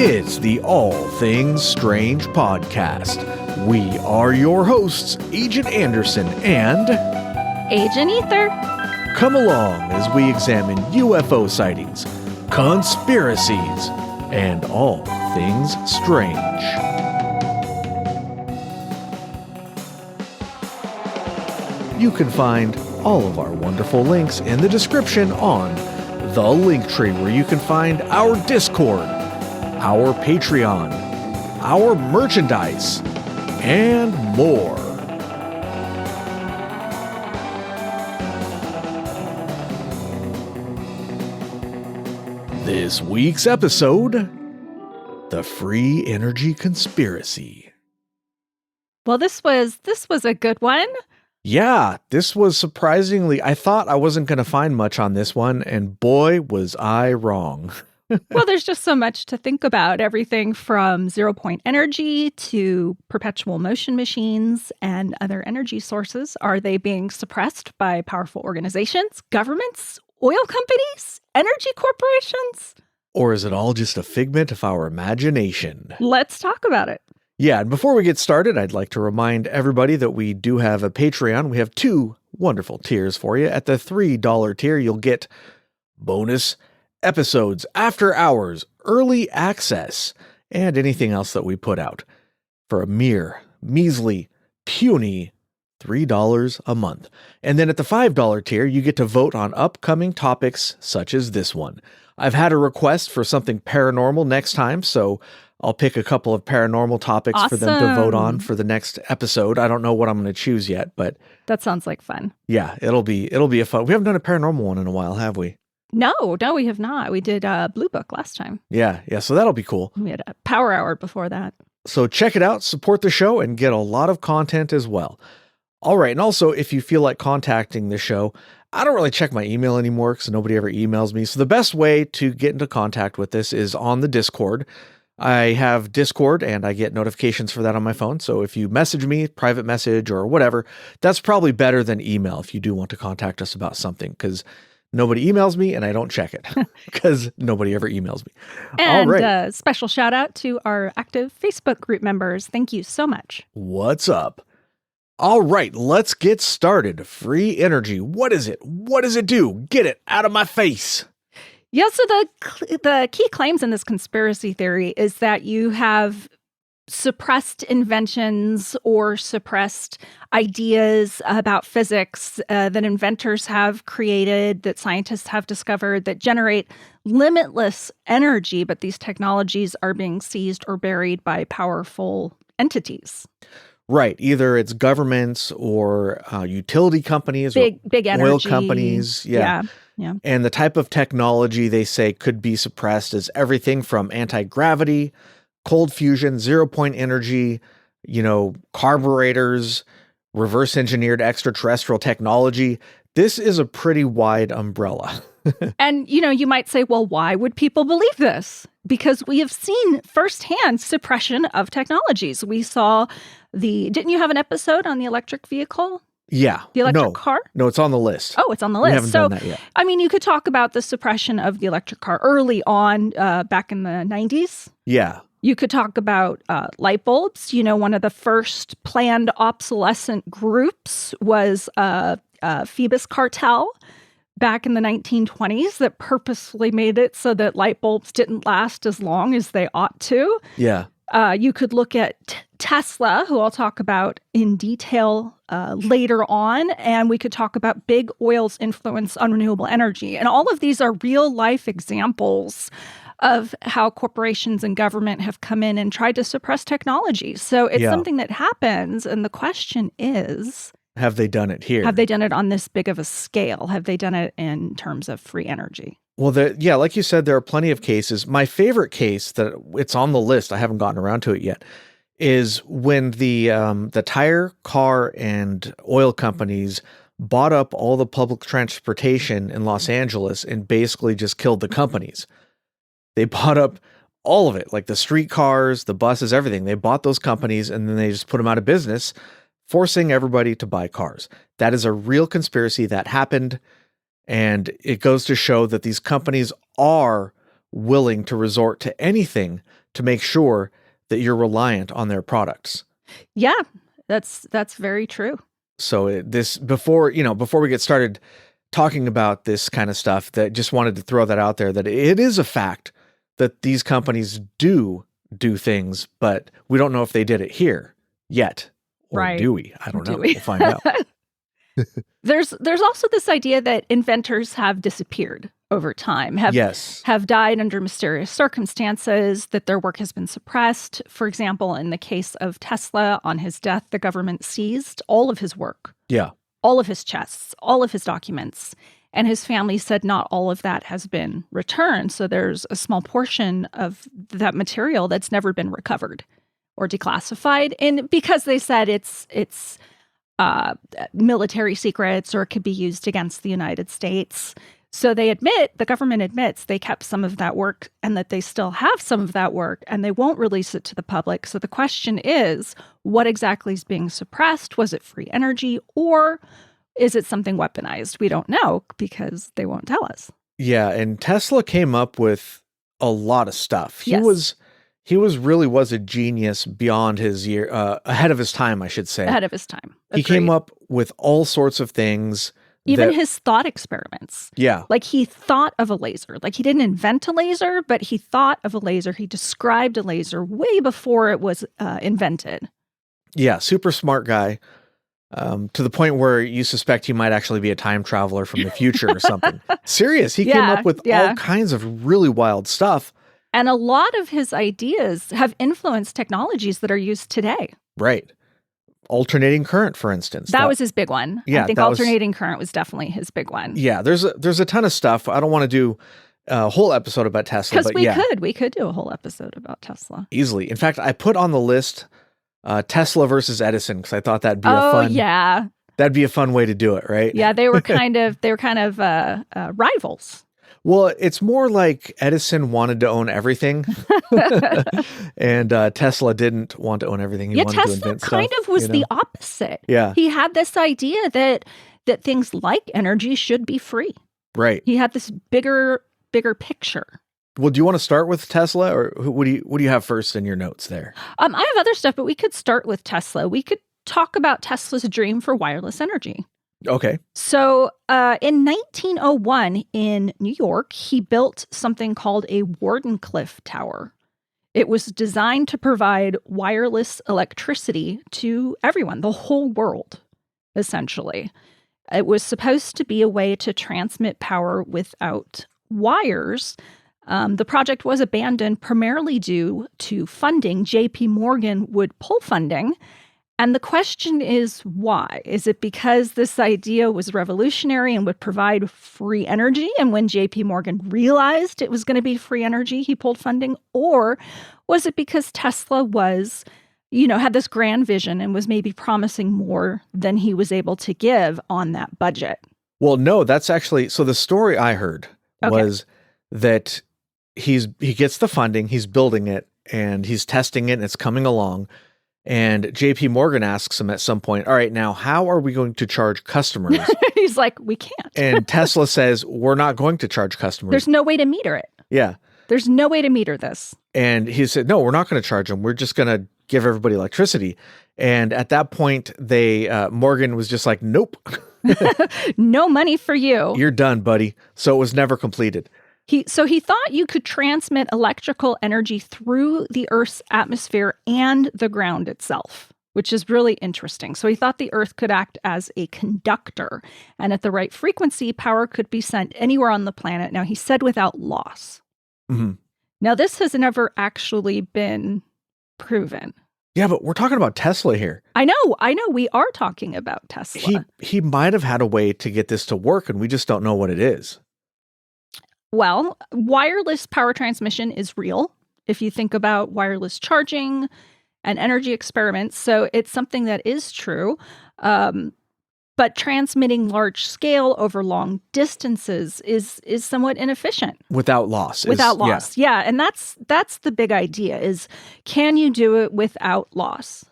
It's the All Things Strange podcast. We are your hosts, Agent Anderson and Agent Ether. Come along as we examine UFO sightings, conspiracies, and all things strange. You can find all of our wonderful links in the description on the Linktree, where you can find our Discord, our Patreon, our merchandise, and more. This week's episode, The Free Energy Conspiracy. Well, this was a good one. Yeah, this was surprisingly, I thought I wasn't going to find much on this one, and boy, was I wrong. Well, there's just so much to think about. Everything from zero-point energy to perpetual motion machines and other energy sources. Are they being suppressed by powerful organizations, governments, oil companies, energy corporations? Or is it all just a figment of our imagination? Let's talk about it. Yeah, and before we get started, I'd like to remind everybody that we do have a Patreon. We have two wonderful tiers for you. At the $3 tier, you'll get bonus episodes, after hours, early access, and anything else that we put out for a mere, measly, puny $3 a month. And then at the $5 tier, you get to vote on upcoming topics such as this one. I've had a request for something paranormal next time, so I'll pick a couple of paranormal topics for them to vote on for the next episode. I don't know what I'm going to choose yet, but that sounds like fun. Yeah, it'll be a fun. We haven't done a paranormal one in a while, have we? No, we have not. We did Blue Book last time. Yeah, so that'll be cool. We had a Power Hour before that. So check it out, support the show, and get a lot of content as well. All right, and also, if you feel like contacting the show, I don't really check my email anymore because nobody ever emails me. So the best way to get into contact with this is on the Discord. I have Discord and I get notifications for that on my phone. So if you message me, private message or whatever, that's probably better than email if you do want to contact us about something, because nobody emails me and I don't check it because nobody ever emails me. And all right. Special shout out to our active Facebook group members. Thank you so much. What's up? All right, let's get started. Free energy. What is it? What does it do? Get it out of my face. Yeah, so the key claims in this conspiracy theory is that you have suppressed inventions or suppressed ideas about physics that inventors have created, that scientists have discovered, that generate limitless energy, but these technologies are being seized or buried by powerful entities. Right. Either it's governments or utility companies, big or energy. Oil companies. Yeah. And the type of technology they say could be suppressed is everything from anti-gravity, cold fusion, zero-point energy, carburetors, reverse engineered extraterrestrial technology. This is a pretty wide umbrella. And, you might say, well, why would people believe this? Because we have seen firsthand suppression of technologies. We saw didn't you have an episode on the electric vehicle? Yeah. The electric car? No, it's on the list. Oh, it's on the list. We haven't done that yet. You could talk about the suppression of the electric car early on, back in the 90s. Yeah. You could talk about light bulbs. One of the first planned obsolescent groups was Phoebus Cartel back in the 1920s that purposefully made it so that light bulbs didn't last as long as they ought to. Yeah. You could look at Tesla, who I'll talk about in detail later on, and we could talk about big oil's influence on renewable energy. And all of these are real-life examples of how corporations and government have come in and tried to suppress technology. So it's something that happens, and the question is, have they done it here? Have they done it on this big of a scale? Have they done it in terms of free energy? Well, like you said, there are plenty of cases. My favorite case that it's on the list, I haven't gotten around to it yet, is when the tire, car, and oil companies bought up all the public transportation in Los Angeles and basically just killed the companies. They bought up all of it, like the streetcars, the buses, everything. They bought those companies and then they just put them out of business, forcing everybody to buy cars. That is a real conspiracy that happened. And it goes to show that these companies are willing to resort to anything to make sure that you're reliant on their products. Yeah, that's very true. So before we get started talking about this kind of stuff, that just wanted to throw that out there, that it is a fact that these companies do things, but we don't know if they did it here yet. Or Right. do we? I don't know. Do we? We'll find out. There's also this idea that inventors have disappeared over time, Yes. have died under mysterious circumstances, that their work has been suppressed. For example, in the case of Tesla, on his death, the government seized all of his work, Yeah. all of his chests, all of his documents. And his family said not all of that has been returned. So there's a small portion of that material that's never been recovered or declassified. And because they said it's military secrets, or it could be used against the United States. So the government admits they kept some of that work and that they still have some of that work, and they won't release it to the public. So the question is, what exactly is being suppressed? Was it free energy, or is it something weaponized? We don't know because they won't tell us. Yeah, and Tesla came up with a lot of stuff. He Yes. was really a genius beyond his year, ahead of his time, I should say. Ahead of his time. He came Agreed. up with all sorts of things. Even that- his thought experiments. yeah, Like, he thought of a laser. Like, he didn't invent a laser, but he thought of a laser. He described a laser way before it was invented. yeah, super smart guy. To the point where you suspect he might actually be a time traveler from the future or something. Serious. He came Yeah, up with yeah. all kinds of really wild stuff. And a lot of his ideas have influenced technologies that are used today. Right. Alternating current, for instance. That was his big one. Yeah, I think that was- alternating current was definitely his big one. Yeah, there's a ton of stuff. I don't want to do a whole episode about Tesla, Because but yeah, we could do a whole episode about Tesla. easily. In fact, I put on the list Tesla versus Edison because I thought that'd be that'd be a fun way to do it, right? Yeah, they were kind of rivals. Well, it's more like Edison wanted to own everything, and Tesla didn't want to own everything. He wanted to Tesla invent kind stuff, of was you know? the opposite. Yeah, He had this idea that things like energy should be free. right. He had this bigger picture. Well, do you want to start with Tesla, or what do you have first in your notes there? I have other stuff, but we could start with Tesla. We could talk about Tesla's dream for wireless energy. Okay. So in 1901 in New York, he built something called a Wardenclyffe Tower. It was designed to provide wireless electricity to everyone, the whole world, essentially. It was supposed to be a way to transmit power without wires. The project was abandoned primarily due to funding. J.P. Morgan would pull funding. And the question is, why? Is it because this idea was revolutionary and would provide free energy? And when J.P. Morgan realized it was going to be free energy, he pulled funding? Or was it because Tesla was, had this grand vision and was maybe promising more than he was able to give on that budget? Well, no, that's actually, so the story I heard was that he gets the funding, he's building it, and he's testing it, and it's coming along. And JP Morgan asks him at some point, all right, now how are we going to charge customers? He's like, we can't. And Tesla says, we're not going to charge customers. There's no way to meter it. Yeah. There's no way to meter this. And he said, no, we're not going to charge them. We're just going to give everybody electricity. And at that point, Morgan was just like, nope, No money for you. you're done, buddy. So it was never completed. He thought you could transmit electrical energy through the Earth's atmosphere and the ground itself, which is really interesting. So he thought the Earth could act as a conductor, and at the right frequency, power could be sent anywhere on the planet. Now, he said without loss. Mm-hmm. Now, this has never actually been proven. Yeah, but we're talking about Tesla here. I know. We are talking about Tesla. He might have had a way to get this to work, and we just don't know what it is. Well, wireless power transmission is real if you think about wireless charging and energy experiments. So it's something that is true. But transmitting large scale over long distances is somewhat inefficient. Without loss. Without loss. Yeah. And that's the big idea is, can you do it without loss?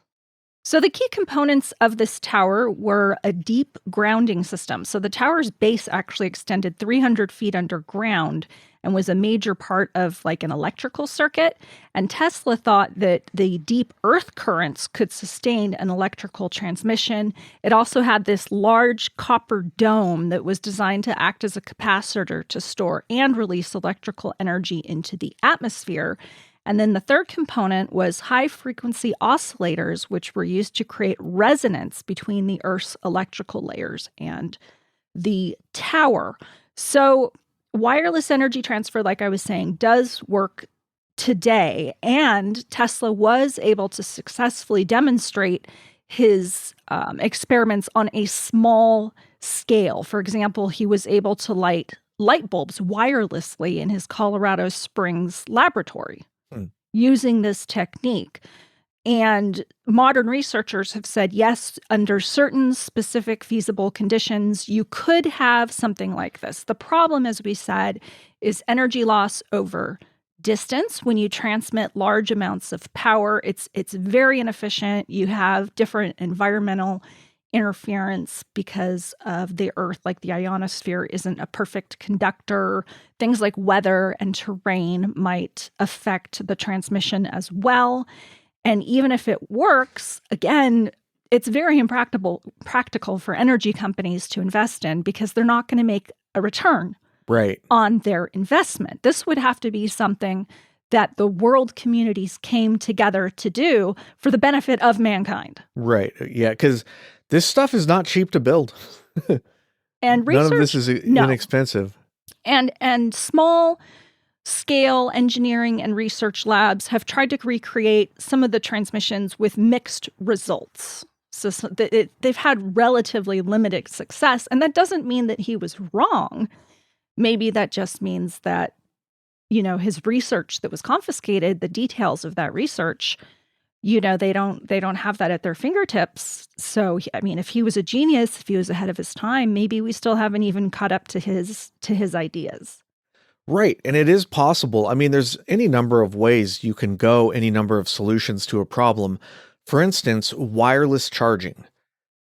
So the key components of this tower were a deep grounding system. So the tower's base actually extended 300 feet underground and was a major part of like an electrical circuit. And Tesla thought that the deep earth currents could sustain an electrical transmission. It also had this large copper dome that was designed to act as a capacitor to store and release electrical energy into the atmosphere. And then the third component was high frequency oscillators, which were used to create resonance between the Earth's electrical layers and the tower. So, wireless energy transfer, like I was saying, does work today. And Tesla was able to successfully demonstrate his experiments on a small scale. For example, he was able to light light bulbs wirelessly in his Colorado Springs laboratory using this technique. And modern researchers have said, yes, under certain specific feasible conditions, you could have something like this. The problem, as we said, is energy loss over distance. When you transmit large amounts of power, it's very inefficient. You have different environmental interference because of the Earth, like the ionosphere isn't a perfect conductor. Things like weather and terrain might affect the transmission as well. And even if it works, again, it's very practical for energy companies to invest in because they're not going to make a return on their investment. This would have to be something that the world communities came together to do for the benefit of mankind. Right. Yeah, because this stuff is not cheap to build. And none of this is inexpensive. And small scale engineering and research labs have tried to recreate some of the transmissions with mixed results. So they've had relatively limited success. And that doesn't mean that he was wrong. Maybe that just means that, his research that was confiscated, the details of that research, they don't have that at their fingertips. So, I mean, if he was a genius, if he was ahead of his time, maybe we still haven't even caught up to his ideas. Right. And it is possible. I mean, there's any number of ways you can go, any number of solutions to a problem. For instance, wireless charging.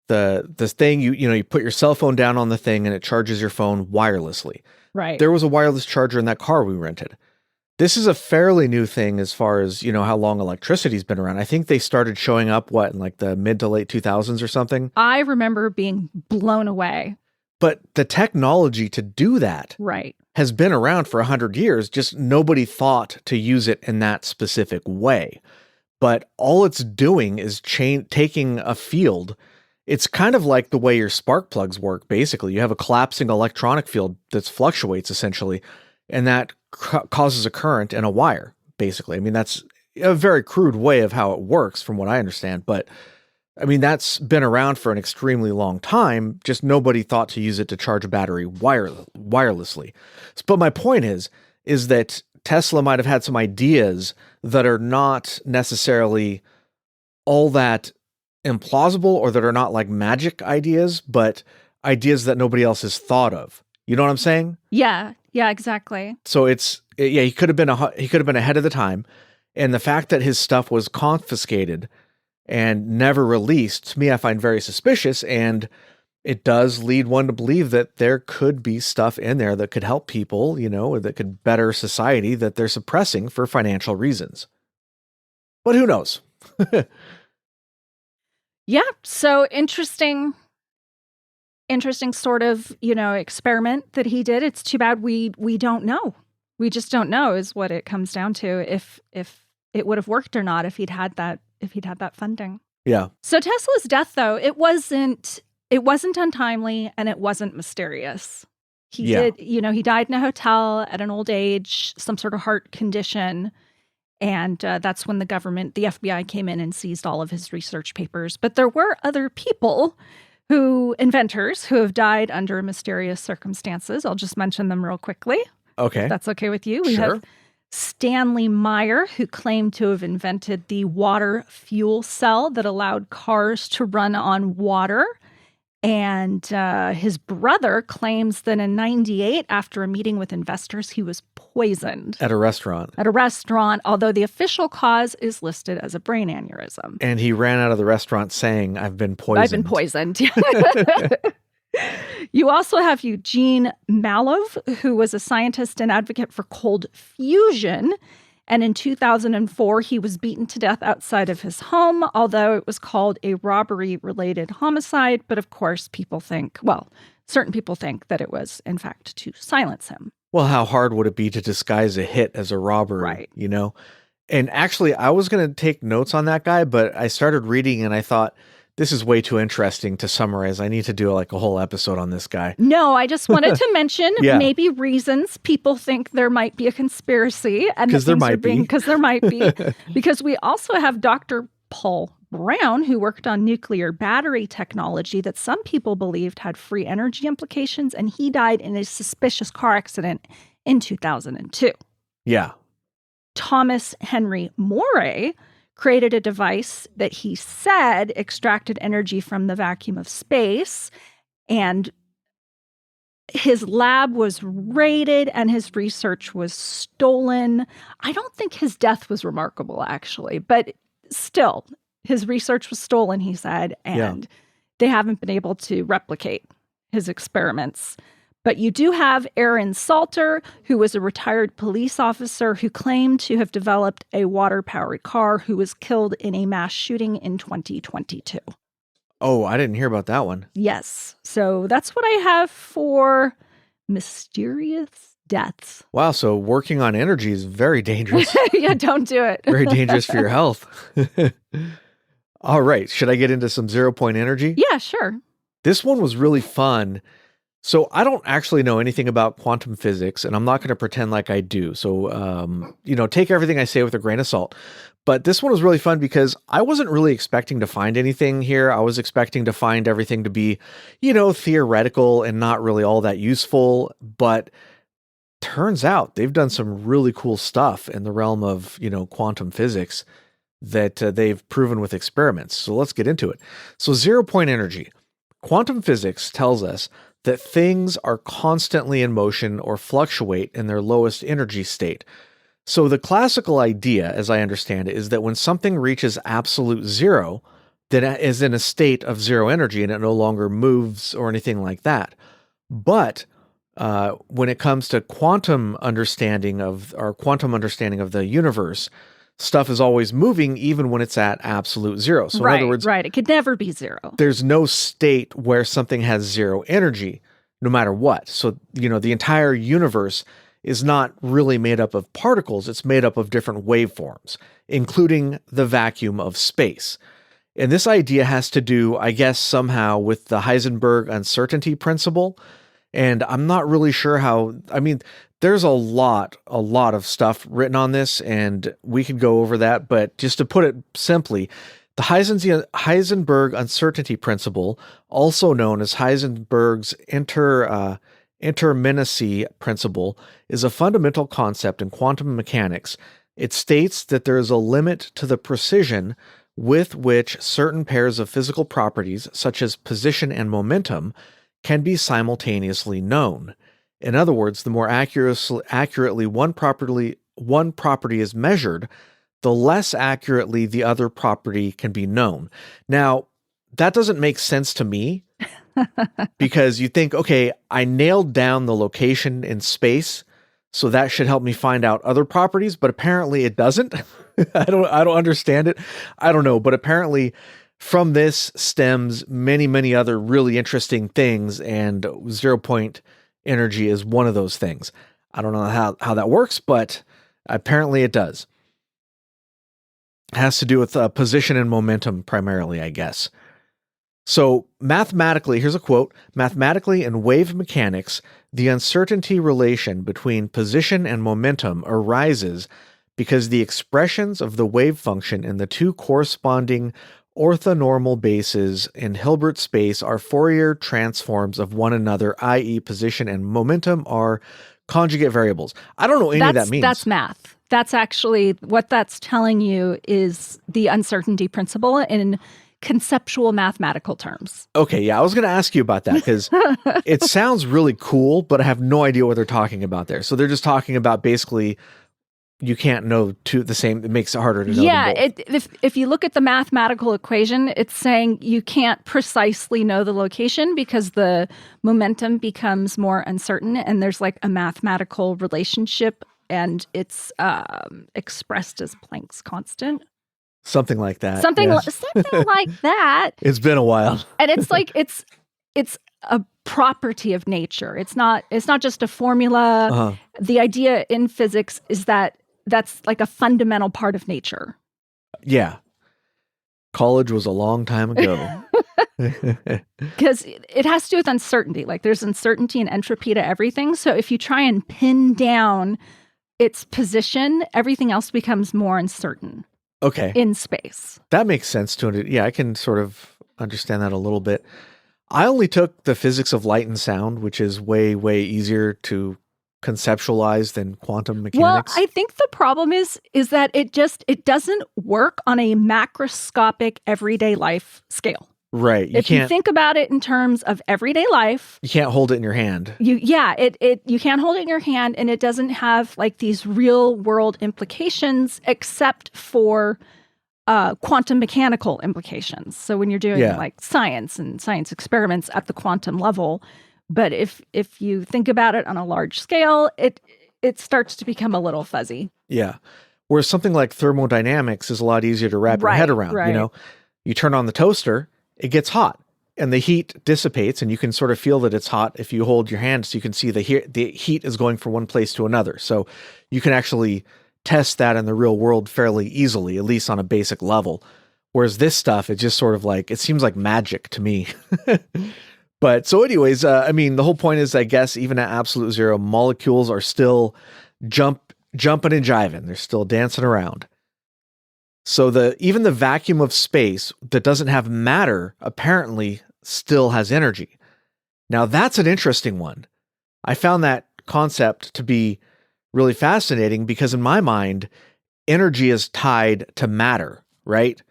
The thing, you put your cell phone down on the thing and it charges your phone wirelessly. Right. There was a wireless charger in that car we rented. This is a fairly new thing as far as, how long electricity's been around. I think they started showing up, in like the mid to late 2000s or something? I remember being blown away. But the technology to do that has been around for 100 years, just nobody thought to use it in that specific way. But all it's doing is taking a field. It's kind of like the way your spark plugs work, basically. You have a collapsing electronic field that fluctuates, essentially, and that causes a current in a wire, basically. I mean, that's a very crude way of how it works, from what I understand, but I mean, that's been around for an extremely long time, just nobody thought to use it to charge a battery wirelessly. But my point is that Tesla might have had some ideas that are not necessarily all that implausible or that are not like magic ideas, but ideas that nobody else has thought of. You know what I'm saying? Yeah, exactly. So he could have been ahead of the time, and the fact that his stuff was confiscated and never released, to me, I find very suspicious, and it does lead one to believe that there could be stuff in there that could help people, that could better society that they're suppressing for financial reasons. But who knows? Yeah, so interesting sort of, experiment that he did. It's too bad we don't know. We just don't know is what it comes down to, if it would have worked or not if he'd had that funding. Yeah. So Tesla's death, though, it wasn't untimely and it wasn't mysterious. He died in a hotel at an old age, some sort of heart condition. And that's when the FBI came in and seized all of his research papers. But there were other people inventors who have died under mysterious circumstances. I'll just mention them real quickly. Okay. If that's okay with you. We have Stanley Meyer, who claimed to have invented the water fuel cell that allowed cars to run on water. And his brother claims that in 98, after a meeting with investors, he was poisoned. At a restaurant. At a restaurant, although the official cause is listed as a brain aneurysm. And he ran out of the restaurant saying, I've been poisoned. I've been poisoned. You also have Eugene Malov, who was a scientist and advocate for cold fusion. And in 2004, he was beaten to death outside of his home, although it was called a robbery-related homicide. But of course, certain people think that it was, in fact, to silence him. Well, how hard would it be to disguise a hit as a robbery, Right. you know? And actually, I was going to take notes on that guy, but I started reading and I thought, this is way too interesting to summarize. I need to do like a whole episode on this guy. No, I just wanted to mention Yeah. maybe reasons people think there might be a conspiracy. And Because there might be. Because there might be. Because we also have Dr. Paul Brown, who worked on nuclear battery technology that some people believed had free energy implications, and he died in a suspicious car accident in 2002. Yeah. Thomas Henry Morey created a device that he said extracted energy from the vacuum of space, and his lab was raided and his research was stolen. I don't think his death was remarkable, actually, but still, his research was stolen, he said, and they haven't been able to replicate his experiments. But you do have Aaron Salter, who was a retired police officer who claimed to have developed a water-powered car, who was killed in a mass shooting in 2022. Oh, I didn't hear about that one. Yes. So that's what I have for mysterious deaths. Wow. So working on energy is very dangerous. Yeah, don't do it. Very dangerous for your health. All right. Should I get into some 0-point energy? Yeah, sure. This one was really fun. So I don't actually know anything about quantum physics, and I'm not going to pretend like I do. So, take everything I say with a grain of salt. But this one was really fun because I wasn't really expecting to find anything here. I was expecting to find everything to be, theoretical and not really all that useful. But turns out they've done some really cool stuff in the realm of, quantum physics that they've proven with experiments. So let's get into it. So 0-point energy. Quantum physics tells us that things are constantly in motion or fluctuate in their lowest energy state. So the classical idea, as I understand it, is that when something reaches absolute zero, then it is in a state of zero energy and it no longer moves or anything like that. But when it comes to quantum understanding of the universe, stuff is always moving even when it's at absolute zero. So in other words, it could never be zero. There's no state where something has zero energy, no matter what. So, the entire universe is not really made up of particles. It's made up of different waveforms, including the vacuum of space. And this idea has to do, I guess, somehow with the Heisenberg uncertainty principle. And I'm not really sure there's a lot of stuff written on this, and we could go over that. But just to put it simply, the Heisenberg uncertainty principle, also known as Heisenberg's interminacy principle, is a fundamental concept in quantum mechanics. It states that there is a limit to the precision with which certain pairs of physical properties, such as position and momentum, can be simultaneously known. In other words, the more accurately one property is measured, the less accurately the other property can be known. Now, that doesn't make sense to me because you think, okay, I nailed down the location in space, so that should help me find out other properties, but apparently it doesn't. I don't understand it. I don't know, but apparently from this stems many, many other really interesting things, and 0-point energy is one of those things. I don't know how that works, but apparently it does. It has to do with position and momentum primarily, I guess. So mathematically, here's a quote, mathematically in wave mechanics, the uncertainty relation between position and momentum arises because the expressions of the wave function in the two corresponding orthonormal bases in Hilbert space are Fourier transforms of one another, i.e. position and momentum are conjugate variables. I don't know any of that means. That's math. That's actually what that's telling you is the uncertainty principle. In conceptual mathematical terms. Okay, yeah, I was going to ask you about that because it sounds really cool, but I have no idea what they're talking about there. So they're just talking about basically you can't know two the same. It makes it harder to know them both. If you look at the mathematical equation, it's saying you can't precisely know the location because the momentum becomes more uncertain, and there's like a mathematical relationship, and it's expressed as Planck's constant. Something like that. Something yes. something like that. It's been a while. And it's like it's a property of nature. It's not just a formula. Uh-huh. The idea in physics is that that's like a fundamental part of nature. Yeah. College was a long time ago. Because it has to do with uncertainty. Like there's uncertainty and entropy to everything. So if you try and pin down its position, everything else becomes more uncertain. Okay. In space. That makes sense to it. Yeah, I can sort of understand that a little bit. I only took the physics of light and sound, which is way, way easier to conceptualize than quantum mechanics. Well, I think the problem is that it doesn't work on a macroscopic everyday life scale. Right. If you think about it in terms of everyday life, you can't hold it in your hand. You can't hold it in your hand, and it doesn't have like these real world implications except for quantum mechanical implications. So when you're doing like science and science experiments at the quantum level, but if you think about it on a large scale, it starts to become a little fuzzy. Yeah. Whereas something like thermodynamics is a lot easier to wrap your head around. Right. You know, you turn on the toaster, it gets hot and the heat dissipates, and you can sort of feel that it's hot if you hold your hand, so you can see the heat is going from one place to another. So you can actually test that in the real world fairly easily, at least on a basic level. Whereas this stuff, it's just sort of like, it seems like magic to me. But so anyways, I mean, the whole point is, I guess, even at absolute zero, molecules are still jumping and jiving. They're still dancing around. So even the vacuum of space that doesn't have matter apparently still has energy. Now that's an interesting one. I found that concept to be really fascinating because in my mind, energy is tied to matter, right?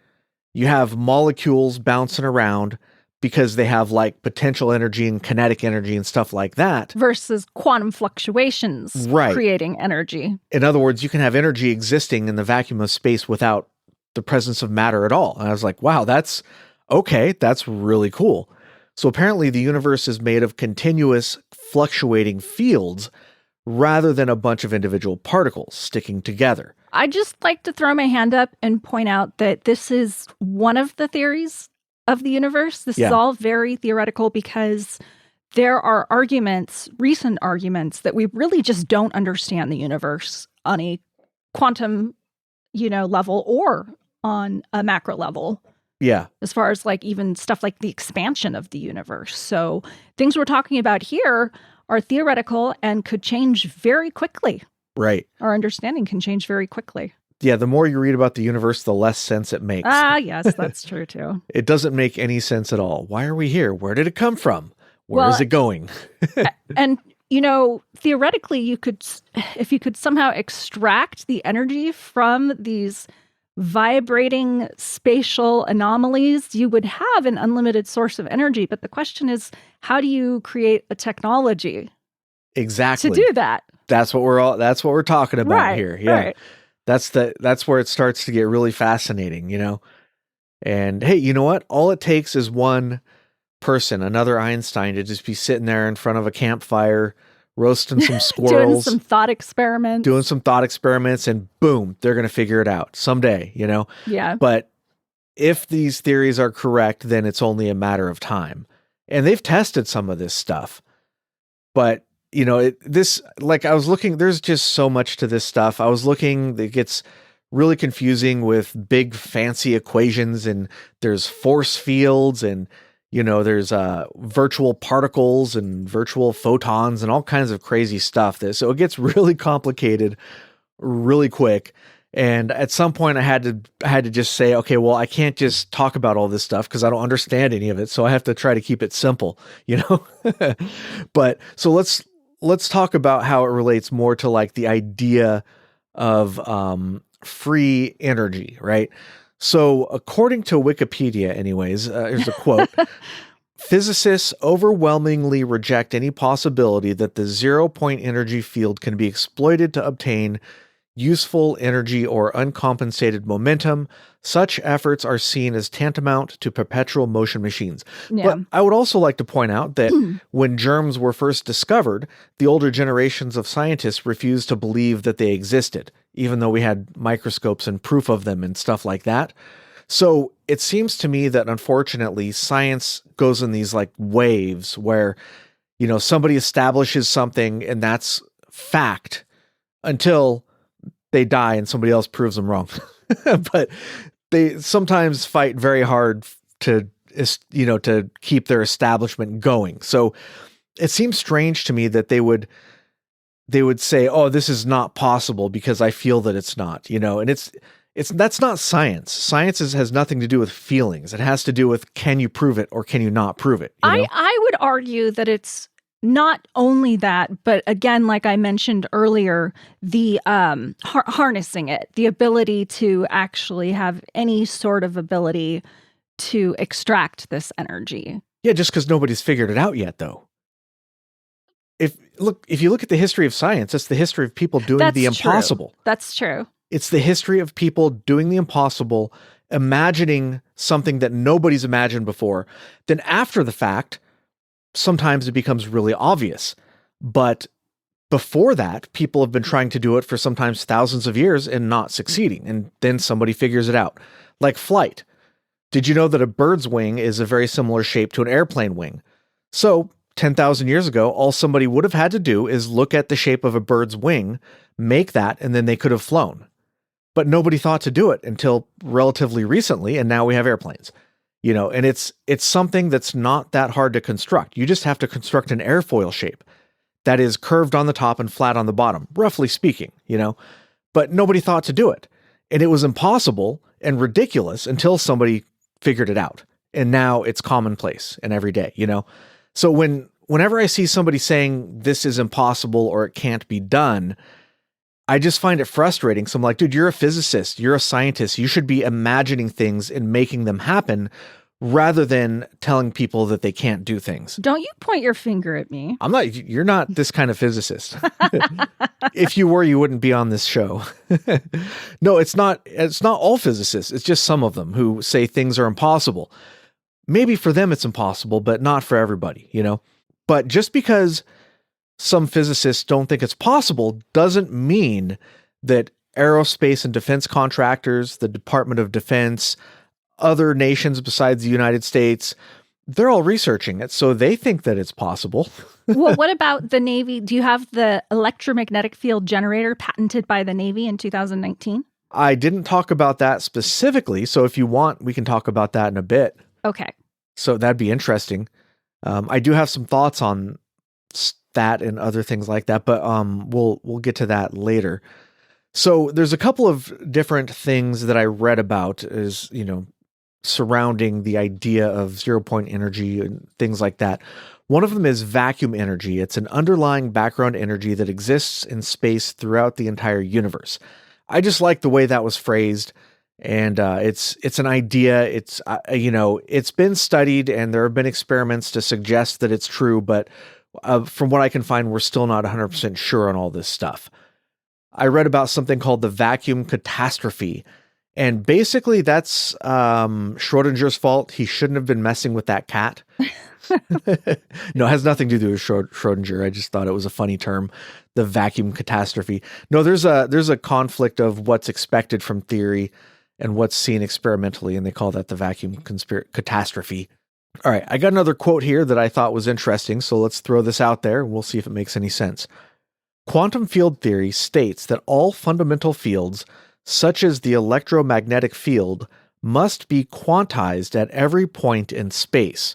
You have molecules bouncing around because they have like potential energy and kinetic energy and stuff like that. Versus quantum fluctuations creating energy. In other words, you can have energy existing in the vacuum of space without the presence of matter at all. And I was like, wow, that's really cool. So apparently the universe is made of continuous fluctuating fields rather than a bunch of individual particles sticking together. I just like to throw my hand up and point out that this is one of the theories of the universe. This is all very theoretical because there are recent arguments, that we really just don't understand the universe on a quantum, level or on a macro level. Yeah. As far as like even stuff like the expansion of the universe. So things we're talking about here are theoretical and could change very quickly. Right. Our understanding can change very quickly. Yeah, the more you read about the universe, the less sense it makes. Yes, that's true too. It doesn't make any sense at all. Why are we here? Where did it come from? Where is it going? And, theoretically, if you could somehow extract the energy from these vibrating spatial anomalies, you would have an unlimited source of energy. But the question is, how do you create a technology exactly to do that? That's what we're talking about here. Yeah. Right. That's where it starts to get really fascinating, And hey, you know what? All it takes is one person, another Einstein, to just be sitting there in front of a campfire, roasting some squirrels, doing some thought experiments, and boom, they're going to figure it out someday, Yeah. But if these theories are correct, then it's only a matter of time. And they've tested some of this stuff. But I was looking, there's just so much to this stuff. I was looking, it gets really confusing with big fancy equations, and there's force fields, and there's virtual particles and virtual photons and all kinds of crazy stuff. So it gets really complicated really quick. And at some point I had to just say, okay, well, I can't just talk about all this stuff because I don't understand any of it. So I have to try to keep it simple, But so let's talk about how it relates more to like the idea of free energy, right? So, according to Wikipedia, anyways, here's a quote. Physicists overwhelmingly reject any possibility that the zero-point energy field can be exploited to obtain useful energy or uncompensated momentum. Such efforts are seen as tantamount to perpetual motion machines. Yeah. But I would also like to point out that when germs were first discovered, the older generations of scientists refused to believe that they existed, even though we had microscopes and proof of them and stuff like that. So it seems to me that unfortunately science goes in these like waves where, somebody establishes something and that's fact until they die and somebody else proves them wrong. But they sometimes fight very hard to keep their establishment going. So it seems strange to me that they would say, "Oh, this is not possible because I feel that it's not," and that's not science. Science has nothing to do with feelings. It has to do with, can you prove it or can you not prove it? I would argue that it's not only that, but again, like I mentioned earlier, the harnessing it, the ability to actually have any sort of ability to extract this energy. Yeah, just because nobody's figured it out yet, though. If you look at the history of science, it's the history of people doing the impossible. That's true. It's the history of people doing the impossible, imagining something that nobody's imagined before. Then after the fact, sometimes it becomes really obvious. But before that, people have been trying to do it for sometimes thousands of years and not succeeding. And then somebody figures it out. Like flight. Did you know that a bird's wing is a very similar shape to an airplane wing? So 10,000 years ago, all somebody would have had to do is look at the shape of a bird's wing, make that, and then they could have flown. But nobody thought to do it until relatively recently, and now we have airplanes. And it's something that's not that hard to construct. You just have to construct an airfoil shape that is curved on the top and flat on the bottom, roughly speaking, But nobody thought to do it. And it was impossible and ridiculous until somebody figured it out. And now it's commonplace and every day, So whenever I see somebody saying this is impossible or it can't be done, I just find it frustrating. So I'm like, dude, you're a physicist, you're a scientist. You should be imagining things and making them happen rather than telling people that they can't do things. Don't you point your finger at me. You're not this kind of physicist. If you were, you wouldn't be on this show. No, it's not all physicists. It's just some of them who say things are impossible. Maybe for them it's impossible, but not for everybody, But just because some physicists don't think it's possible doesn't mean that aerospace and defense contractors, the Department of Defense, other nations besides the United States, they're all researching it, so they think that it's possible. Well, what about the Navy? Do you have the electromagnetic field generator patented by the Navy in 2019? I didn't talk about that specifically, so if you want, we can talk about that in a bit. Okay. So that'd be interesting. I do have some thoughts on that and other things like that, but we'll get to that later. So there's a couple of different things that I read about is, surrounding the idea of zero-point energy and things like that. One of them is vacuum energy. It's an underlying background energy that exists in space throughout the entire universe. I just like the way that was phrased. And it's an idea. It's it's been studied, and there have been experiments to suggest that it's true. But from what I can find, we're still not 100% sure on all this stuff. I read about something called the vacuum catastrophe, and basically that's Schrodinger's fault. He shouldn't have been messing with that cat. No, it has nothing to do with Schrodinger. I just thought it was a funny term, the vacuum catastrophe. No, there's a conflict of what's expected from theory and what's seen experimentally, and they call that the vacuum catastrophe. All right, I got another quote here that I thought was interesting, so let's throw this out there, and we'll see if it makes any sense. Quantum field theory states that all fundamental fields, such as the electromagnetic field, must be quantized at every point in space.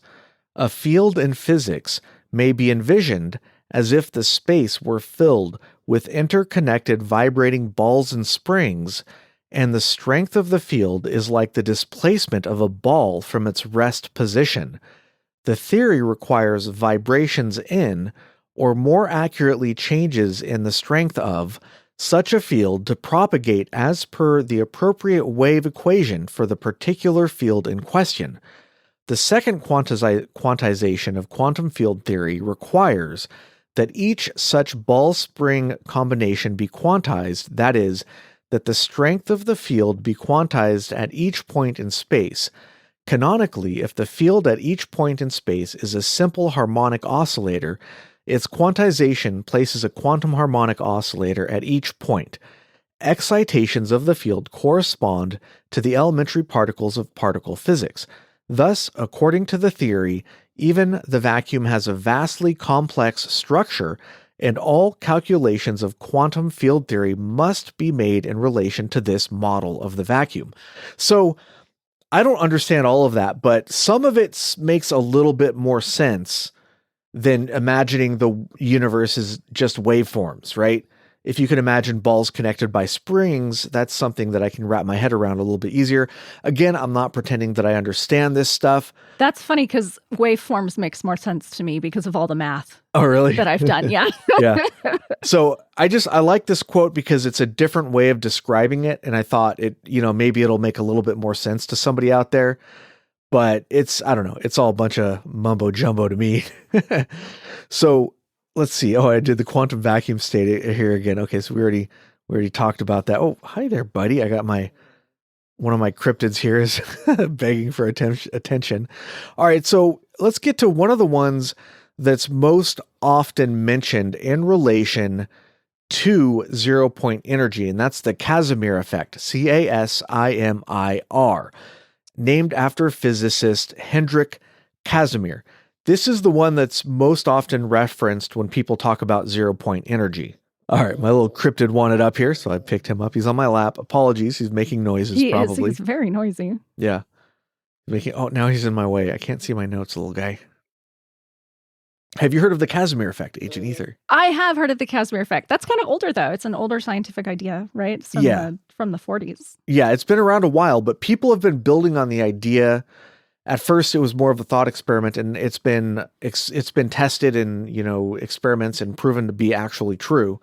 A field in physics may be envisioned as if the space were filled with interconnected vibrating balls and springs, and the strength of the field is like the displacement of a ball from its rest position. The theory requires vibrations in, or more accurately changes in the strength of, such a field to propagate as per the appropriate wave equation for the particular field in question. The second quantization of quantum field theory requires that each such ball-spring combination be quantized, that is, that the strength of the field be quantized at each point in space. Canonically, if the field at each point in space is a simple harmonic oscillator, its quantization places a quantum harmonic oscillator at each point. Excitations of the field correspond to the elementary particles of particle physics. Thus, according to the theory, even the vacuum has a vastly complex structure, and all calculations of quantum field theory must be made in relation to this model of the vacuum. So, I don't understand all of that, but some of it makes a little bit more sense than imagining the universe is just waveforms, right? If you can imagine balls connected by springs, that's something that I can wrap my head around a little bit easier. Again, I'm not pretending that I understand this stuff. That's funny because waveforms makes more sense to me because of all the math Oh, really? that I've done. Yeah. Yeah. So I like this quote because it's a different way of describing it. And I thought maybe it'll make a little bit more sense to somebody out there. But I don't know, it's all a bunch of mumbo jumbo to me. So let's see. Oh, I did the quantum vacuum state here again. Okay, so we already talked about that. Oh, hi there, buddy. I got one of my cryptids here is begging for attention. All right, so let's get to one of the ones that's most often mentioned in relation to zero-point energy, and that's the Casimir effect, Casimir, named after physicist Hendrik Casimir. This is the one that's most often referenced when people talk about zero-point energy. All right, my little cryptid wanted up here, so I picked him up. He's on my lap. Apologies, he's making noises probably. He's very noisy. Yeah. Now he's in my way. I can't see my notes, little guy. Have you heard of the Casimir effect, Agent Ether? I have heard of the Casimir effect. That's kind of older, though. It's an older scientific idea, right? From the 40s. Yeah, it's been around a while, but people have been building on the idea. At first, it was more of a thought experiment, and it's been tested in experiments and proven to be actually true.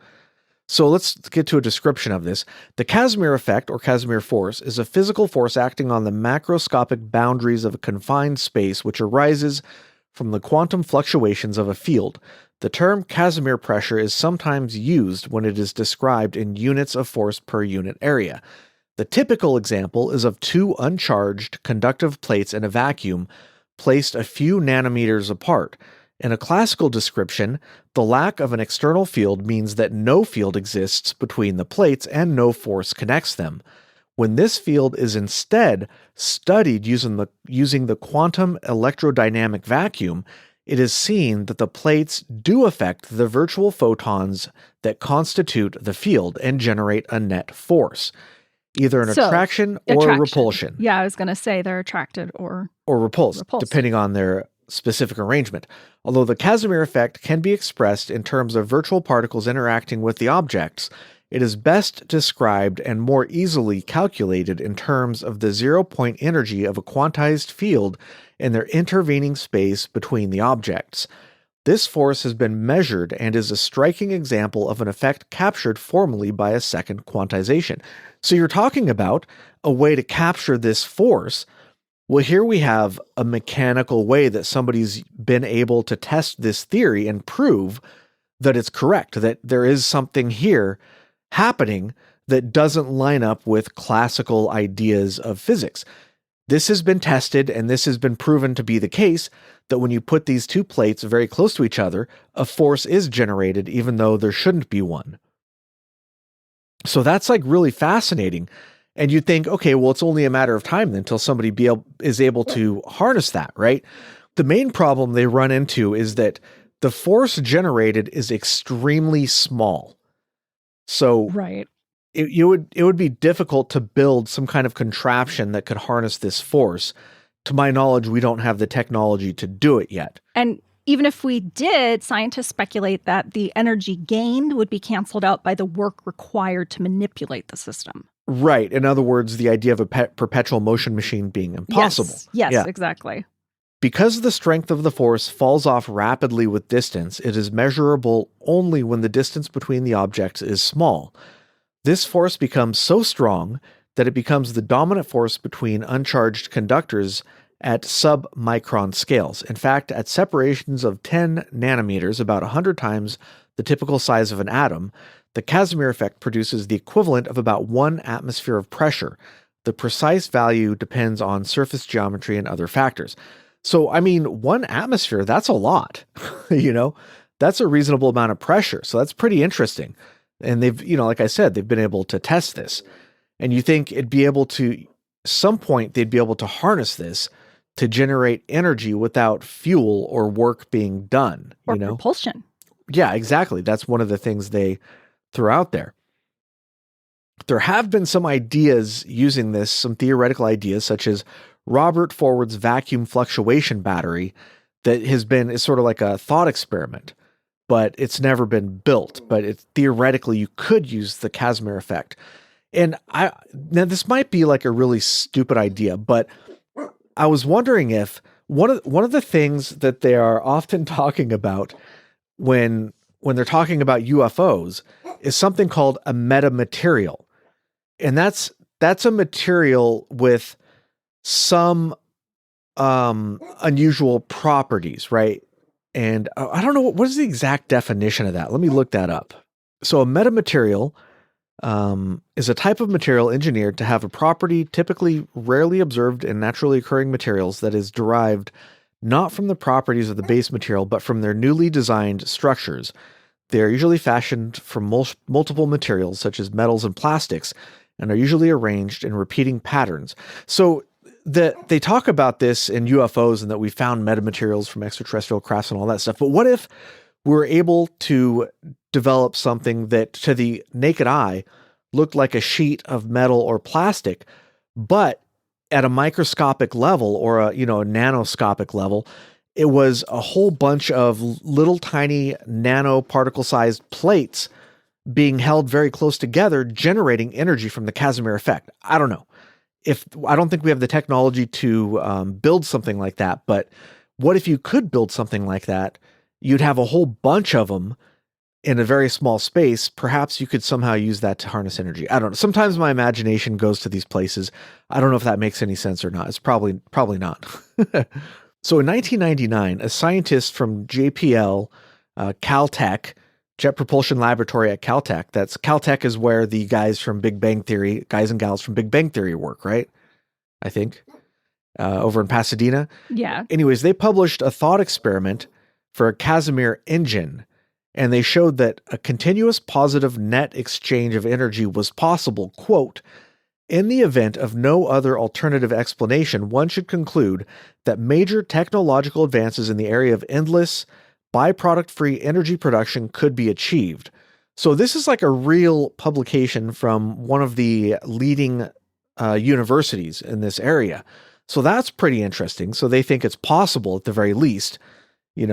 So let's get to a description of this. The Casimir effect, or Casimir force, is a physical force acting on the macroscopic boundaries of a confined space, which arises from the quantum fluctuations of a field. The term Casimir pressure is sometimes used when it is described in units of force per unit area. The typical example is of two uncharged conductive plates in a vacuum placed a few nanometers apart. In a classical description, the lack of an external field means that no field exists between the plates and no force connects them. When this field is instead studied using the quantum electrodynamic vacuum, it is seen that the plates do affect the virtual photons that constitute the field and generate a net force, either an attraction or repulsion. Yeah, I was going to say they're attracted or repulsed, depending on their specific arrangement. Although the Casimir effect can be expressed in terms of virtual particles interacting with the objects, it is best described and more easily calculated in terms of the zero-point energy of a quantized field and their intervening space between the objects. This force has been measured and is a striking example of an effect captured formally by a second quantization. So you're talking about a way to capture this force. Well, here we have a mechanical way that somebody's been able to test this theory and prove that it's correct, that there is something here happening that doesn't line up with classical ideas of physics. This has been tested, and this has been proven to be the case, that when you put these two plates very close to each other, a force is generated even though there shouldn't be one. So that's really fascinating. And you think, okay, well, it's only a matter of time then until somebody is able to harness that, right? The main problem they run into is that the force generated is extremely small. So right. It would be difficult to build some kind of contraption that could harness this force. To my knowledge, we don't have the technology to do it yet. And even if we did, scientists speculate that the energy gained would be canceled out by the work required to manipulate the system. Right. In other words, the idea of a perpetual motion machine being impossible. Yes, exactly. Because the strength of the force falls off rapidly with distance, it is measurable only when the distance between the objects is small. This force becomes so strong that it becomes the dominant force between uncharged conductors at sub-micron scales. In fact, at separations of 10 nanometers, about 100 times the typical size of an atom, the Casimir effect produces the equivalent of about 1 atmosphere of pressure. The precise value depends on surface geometry and other factors. So, I mean, 1 atmosphere, that's a lot, that's a reasonable amount of pressure. So that's pretty interesting. And they've, like I said, they've been able to test this. And you think it'd be able to, some point, they'd be able to harness this to generate energy without fuel or work being done, or propulsion. Yeah, exactly. That's one of the things they threw out there. There have been some ideas using this, some theoretical ideas, such as Robert Forward's vacuum fluctuation battery that is sort of like a thought experiment, but it's never been built. But theoretically, you could use the Casimir effect. And now this might be like a really stupid idea, but I was wondering if one of the things that they are often talking about when they're talking about UFOs is something called a metamaterial. And that's a material with some unusual properties, right? And I don't know, what is the exact definition of that? Let me look that up. So a metamaterial is a type of material engineered to have a property typically rarely observed in naturally occurring materials that is derived not from the properties of the base material, but from their newly designed structures. They are usually fashioned from multiple materials, such as metals and plastics, and are usually arranged in repeating patterns. So they talk about this in UFOs and that we found metamaterials from extraterrestrial crafts and all that stuff. But what if we're able to develop something that to the naked eye looked like a sheet of metal or plastic, but at a microscopic level or a nanoscopic level, it was a whole bunch of little tiny nanoparticle sized plates being held very close together, generating energy from the Casimir effect. I don't know. I don't think we have the technology to build something like that, but what if you could build something like that? You'd have a whole bunch of them in a very small space. Perhaps you could somehow use that to harness energy. I don't know. Sometimes my imagination goes to these places. I don't know if that makes any sense or not. It's probably not. So in 1999, a scientist from JPL, Caltech, Jet Propulsion Laboratory at Caltech. Caltech is where the guys and gals from Big Bang Theory work, right? I think. Over in Pasadena. Yeah. Anyways, they published a thought experiment for a Casimir engine, and they showed that a continuous positive net exchange of energy was possible. Quote, in the event of no other alternative explanation, one should conclude that major technological advances in the area of endless byproduct-free energy production could be achieved. So this is like a real publication from one of the leading universities in this area. So that's pretty interesting. So they think it's possible at the very least,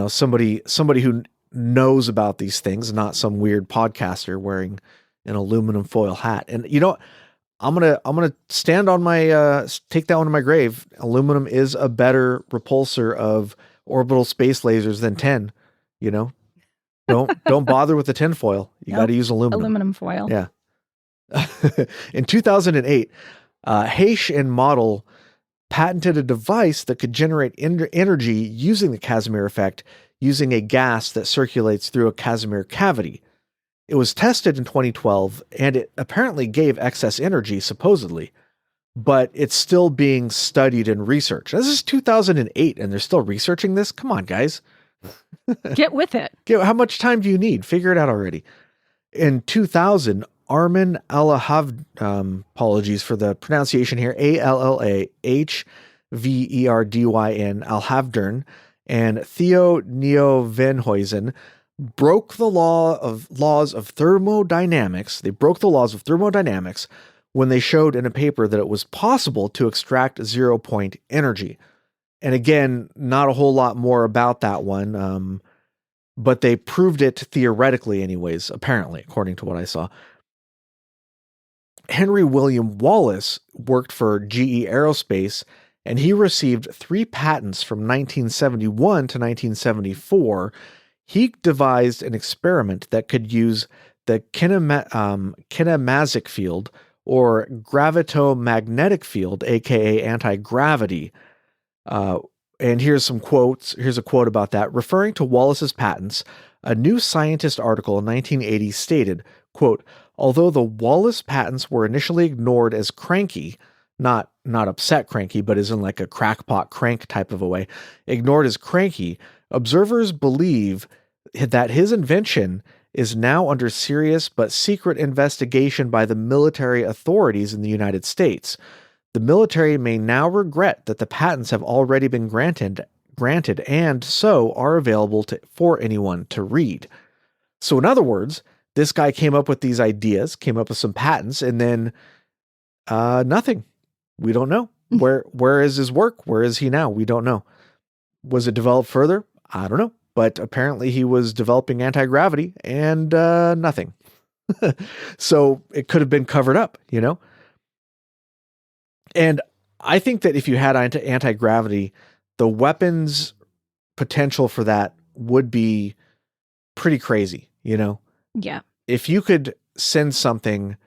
somebody who knows about these things, not some weird podcaster wearing an aluminum foil hat. And I'm gonna stand on my take that one to my grave. Aluminum is a better repulsor of orbital space lasers than tin. Don't bother with the tin foil. You got to use aluminum. Aluminum foil. Yeah. In 2008, Heish and Model patented a device that could generate energy using the Casimir effect using a gas that circulates through a Casimir cavity. It was tested in 2012, and it apparently gave excess energy, supposedly, but it's still being studied and researched. This is 2008, and they're still researching this? Come on, guys. Get with it. How much time do you need? Figure it out already. In 2000, Armin Allahavdin, apologies for the pronunciation here, Allahverdyn, Alhavdin, and Theo Nieuwenhuizen broke the laws of thermodynamics. They broke the laws of thermodynamics when they showed in a paper that it was possible to extract 0-point energy. And again, not a whole lot more about that one, but they proved it theoretically anyways, apparently, according to what I saw. Henry William Wallace worked for GE Aerospace, and he received 3 patents from 1971 to 1974. He devised an experiment that could use the kinematic field or gravitomagnetic field, aka anti-gravity. And here's some quotes. Here's a quote about that. Referring to Wallace's patents, a New Scientist article in 1980 stated, quote, although the Wallace patents were initially ignored as cranky, not upset cranky, but as in like a crackpot crank type of a way, ignored as cranky, observers believe that his invention is now under serious but secret investigation by the military authorities in the United States. The military may now regret that the patents have already been granted and so are available for anyone to read. So in other words, this guy came up with these ideas, came up with some patents, and then nothing. We don't know. Where is his work? Where is he now? We don't know. Was it developed further? I don't know. But apparently he was developing anti-gravity and nothing. So it could have been covered up, you know? And I think that if you had anti-gravity, the weapons potential for that would be pretty crazy, you know? Yeah. If you could send something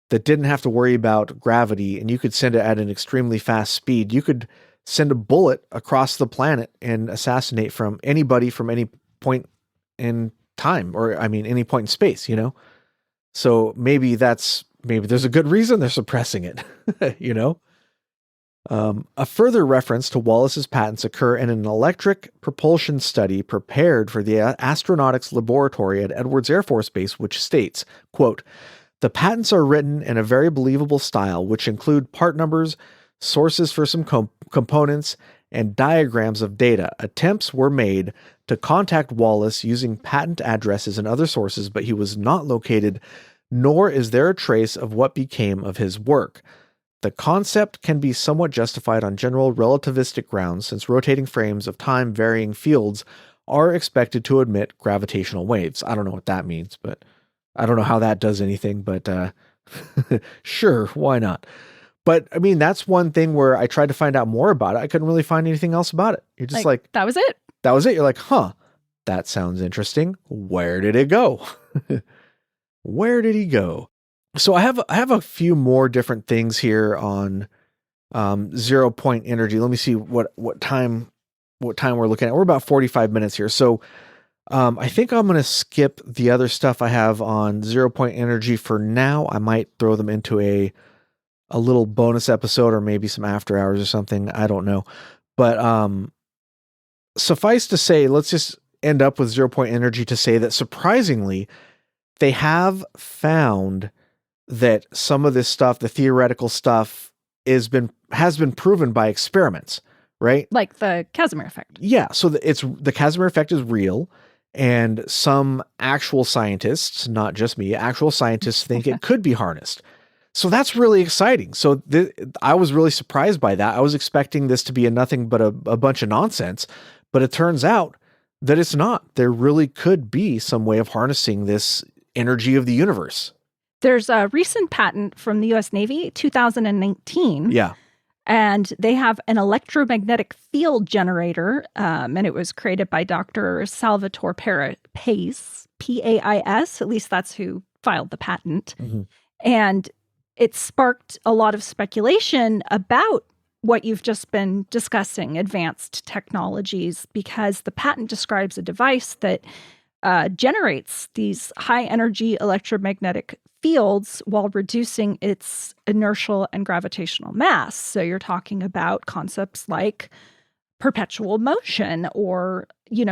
that didn't have to worry about gravity and you could send it at an extremely fast speed, you could send a bullet across the planet and assassinate from anybody from any point in time, or I mean, any point in space, you know? So maybe there's a good reason they're suppressing it, you know? A further reference to Wallace's patents occur in an electric propulsion study prepared for the astronautics laboratory at Edwards Air Force Base, which states, quote, the patents are written in a very believable style, which include part numbers, sources for some components, and diagrams of data. Attempts were made to contact Wallace using patent addresses and other sources, but he was not located, nor is there a trace of what became of his work. The concept can be somewhat justified on general relativistic grounds, since rotating frames of time varying fields are expected to emit gravitational waves. I don't know what that means, but I don't know how that does anything, but sure, why not? But I mean, that's one thing where I tried to find out more about it. I couldn't really find anything else about it. You're just like that was it. That was it. You're like, huh, that sounds interesting. Where did it go? Where did he go? So I have a few more different things here on 0 point energy. Let me see what time we're looking at. We're about 45 minutes here. So I think I'm going to skip the other stuff I have on 0 point energy for now. I might throw them into a little bonus episode or maybe some after hours or something. I don't know. But suffice to say, let's just end up with 0 point energy to say that surprisingly, they have found that some of this stuff, the theoretical stuff, has been proven by experiments, right? Like the Casimir effect. Yeah. So the Casimir effect is real. And some actual scientists, not just me, actual scientists think it could be harnessed. So that's really exciting. So I was really surprised by that. I was expecting this to be nothing but a bunch of nonsense, but it turns out that it's not. There really could be some way of harnessing this energy of the universe. There's a recent patent from the U.S. Navy, 2019. Yeah. And they have an electromagnetic field generator, and it was created by Dr. Salvatore Pais, P-A-I-S. At least that's who filed the patent. Mm-hmm. And it sparked a lot of speculation about what you've just been discussing, advanced technologies, because the patent describes a device that generates these high-energy electromagnetic fields while reducing its inertial and gravitational mass. So you're talking about concepts like perpetual motion or,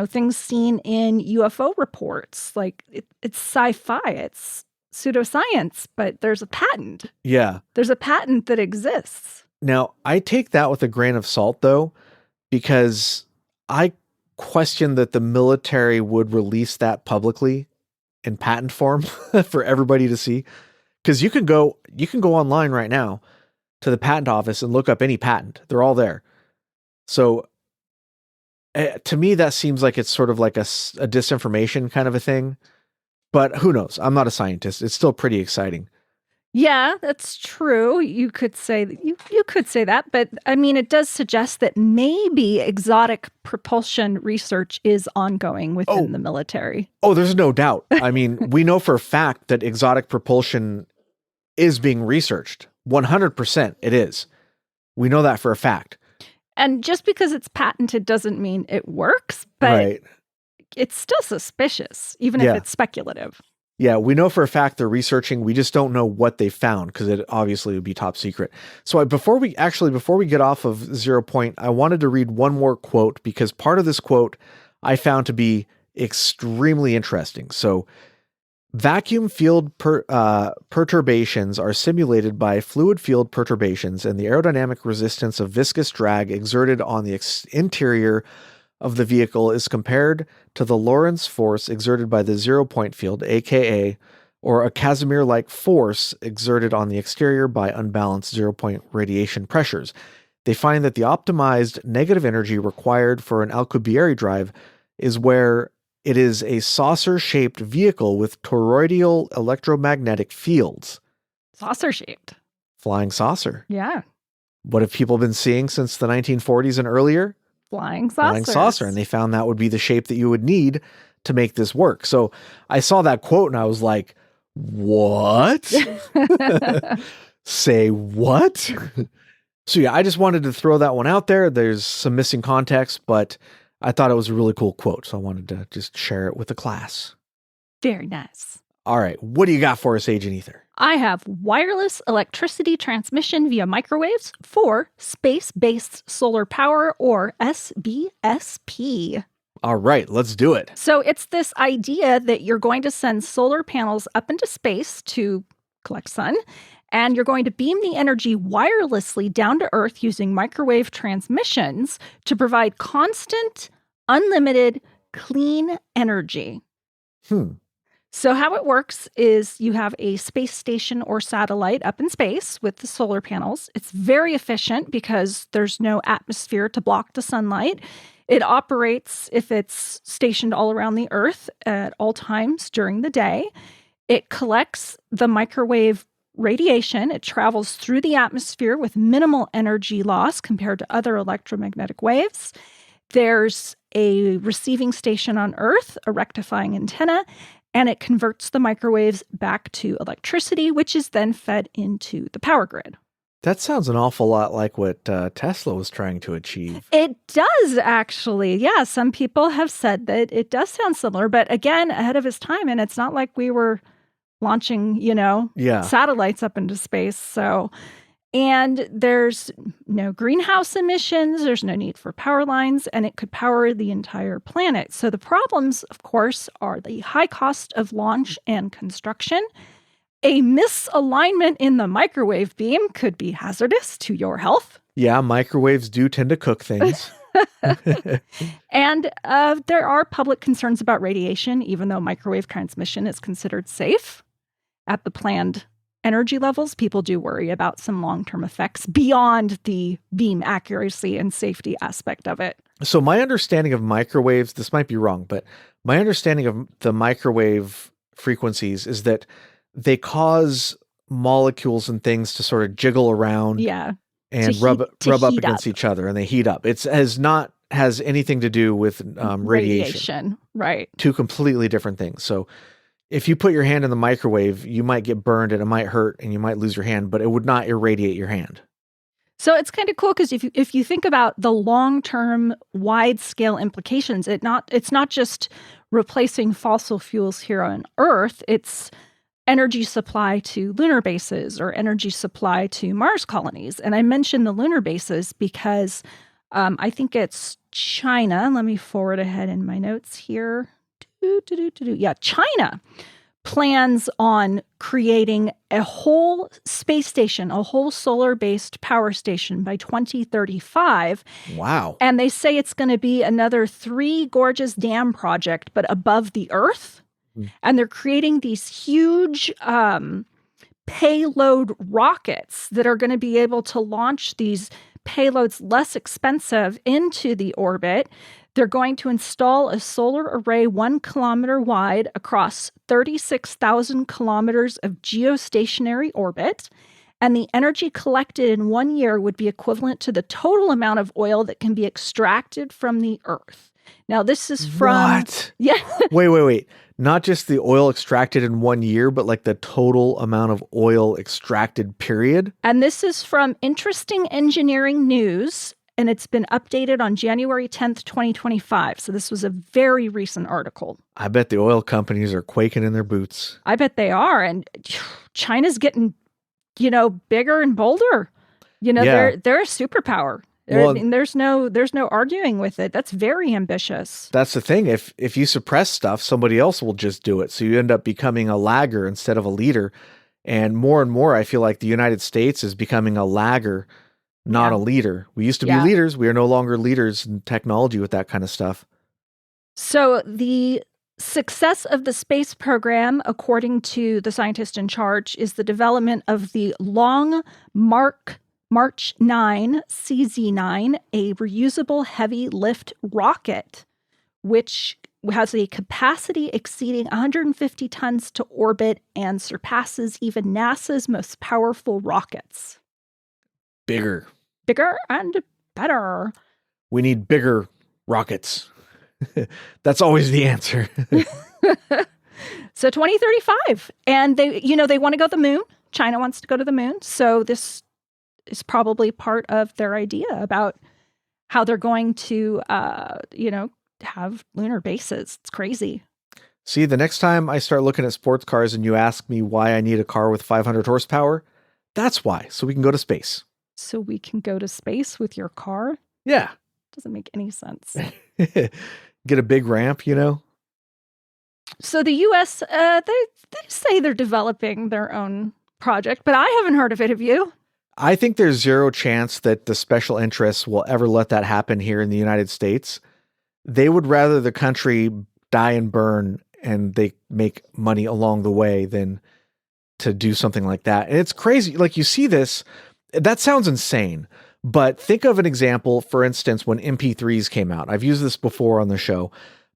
things seen in UFO reports. Like it's sci-fi, it's pseudoscience, but there's a patent. Yeah. There's a patent that exists. Now, I take that with a grain of salt, though, because I question that the military would release that publicly in patent form for everybody to see. Because you can go online right now to the patent office and look up any patent. They're all there. So to me, that seems like it's sort of like a disinformation kind of a thing. But who knows? I'm not a scientist. It's still pretty exciting. Yeah, that's true. You could say that, but I mean, it does suggest that maybe exotic propulsion research is ongoing within Oh, the military. oh, there's no doubt. I mean, we know for a fact that exotic propulsion is being researched. 100% it is. We know that for a fact. And just because it's patented doesn't mean it works, but Right. it's still suspicious, even Yeah. if it's speculative. Yeah, we know for a fact they're researching. We just don't know what they found because it obviously would be top secret. So before we get off of 0 Point, I wanted to read one more quote because part of this quote I found to be extremely interesting. So vacuum field perturbations are simulated by fluid field perturbations, and the aerodynamic resistance of viscous drag exerted on the interior of the vehicle is compared to the Lorentz force exerted by the 0 Point field, aka, or a Casimir-like force exerted on the exterior by unbalanced 0 Point radiation pressures. They find that the optimized negative energy required for an Alcubierre drive is where it is a saucer-shaped vehicle with toroidal electromagnetic fields. Saucer-shaped. Flying saucer. Yeah. What have people been seeing since the 1940s and earlier? Flying Flying saucer. And they found that would be the shape that you would need to make this work. So I saw that quote and I was like, what? Say what? So yeah, I just wanted to throw that one out there. There's some missing context, but I thought it was a really cool quote. So I wanted to just share it with the class. Very nice. All right. What do you got for us, Agent Ether? I have wireless electricity transmission via microwaves for space-based solar power, or SBSP. All right, let's do it. So it's this idea that you're going to send solar panels up into space to collect sun, and you're going to beam the energy wirelessly down to Earth using microwave transmissions to provide constant, unlimited, clean energy. So how it works is you have a space station or satellite up in space with the solar panels. It's very efficient because there's no atmosphere to block the sunlight. It operates if it's stationed all around the Earth at all times during the day. It collects the microwave radiation. It travels through the atmosphere with minimal energy loss compared to other electromagnetic waves. There's a receiving station on Earth, a rectifying antenna, and it converts the microwaves back to electricity, which is then fed into the power grid. That sounds an awful lot like what Tesla was trying to achieve. It does, actually. Yeah, some people have said that it does sound similar, but again, ahead of his time. And it's not like we were launching, satellites up into space. And there's no greenhouse emissions, there's no need for power lines, and it could power the entire planet. So the problems, of course, are the high cost of launch and construction. A misalignment in the microwave beam could be hazardous to your health. Yeah, microwaves do tend to cook things. And there are public concerns about radiation, even though microwave transmission is considered safe at the planned energy levels. People do worry about some long-term effects beyond the beam accuracy and safety aspect of it. So my understanding of microwaves, this might be wrong, but my understanding of the microwave frequencies is that they cause molecules and things to sort of jiggle around and rub up against each other, and they heat up. It has anything to do with radiation. Right. Two completely different things. So if you put your hand in the microwave, you might get burned and it might hurt and you might lose your hand, but it would not irradiate your hand. So it's kind of cool because if you think about the long-term, wide-scale implications, it's not just replacing fossil fuels here on Earth. It's energy supply to lunar bases or energy supply to Mars colonies. And I mentioned the lunar bases because I think it's China. Let me forward ahead in my notes here. Yeah, China plans on creating a whole space station, a whole solar-based power station by 2035. Wow. And they say it's going to be another Three Gorges Dam project, but above the Earth. And they're creating these huge payload rockets that are going to be able to launch these payloads less expensive into the orbit. They're going to install a solar array 1 kilometer wide across 36,000 kilometers of geostationary orbit. And the energy collected in 1 year would be equivalent to the total amount of oil that can be extracted from the Earth. Now, this is from... What? Yeah. Wait. Not just the oil extracted in 1 year, but like the total amount of oil extracted, period? And this is from Interesting Engineering News, and it's been updated on January 10th, 2025. So this was a very recent article. I bet the oil companies are quaking in their boots. I bet they are. And China's getting, bigger and bolder. They're a superpower. There's no arguing with it. That's very ambitious. That's the thing. If you suppress stuff, somebody else will just do it. So you end up becoming a lagger instead of a leader. And more, I feel like the United States is becoming a lagger, not a leader. We used to be leaders. We are no longer leaders in technology with that kind of stuff. So the success of the space program, according to the scientist in charge, is the development of the Long March 9 CZ9, a reusable heavy lift rocket, which has a capacity exceeding 150 tons to orbit and surpasses even NASA's most powerful rockets. Bigger And better. We need bigger rockets. That's always the answer. So 2035. And they want to go to the moon. China wants to go to the moon. So this is probably part of their idea about how they're going to, have lunar bases. It's crazy. See, the next time I start looking at sports cars and you ask me why I need a car with 500 horsepower, that's why. So we can go to space. So we can go to space with your car? Yeah. Doesn't make any sense. Get a big ramp, So the U.S., they say they're developing their own project, but I haven't heard of it. Have you? I think there's zero chance that the special interests will ever let that happen here in the United States. They would rather the country die and burn and they make money along the way than to do something like that. And it's crazy. Like, you see this, that sounds insane, but think of an example, for instance, when MP3s came out. I've used this before on the show,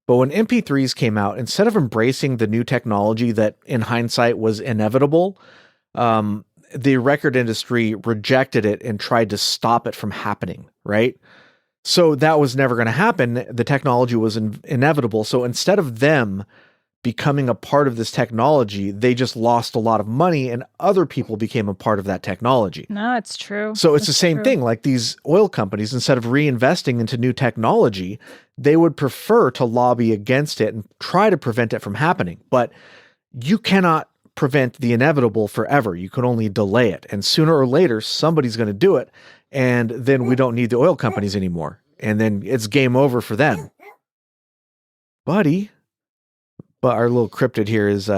but when MP3s came out, instead of embracing the new technology that in hindsight was inevitable, the record industry rejected it and tried to stop it from happening, right? So that was never going to happen. The technology was inevitable. So instead of them becoming a part of this technology, they just lost a lot of money and other people became a part of that technology. No, it's true. So it's the same thing. Like, these oil companies, instead of reinvesting into new technology, they would prefer to lobby against it and try to prevent it from happening. But you cannot prevent the inevitable forever. You can only delay it. And sooner or later, somebody's going to do it. And then we don't need the oil companies anymore. And then it's game over for them. Buddy. But our little cryptid here is...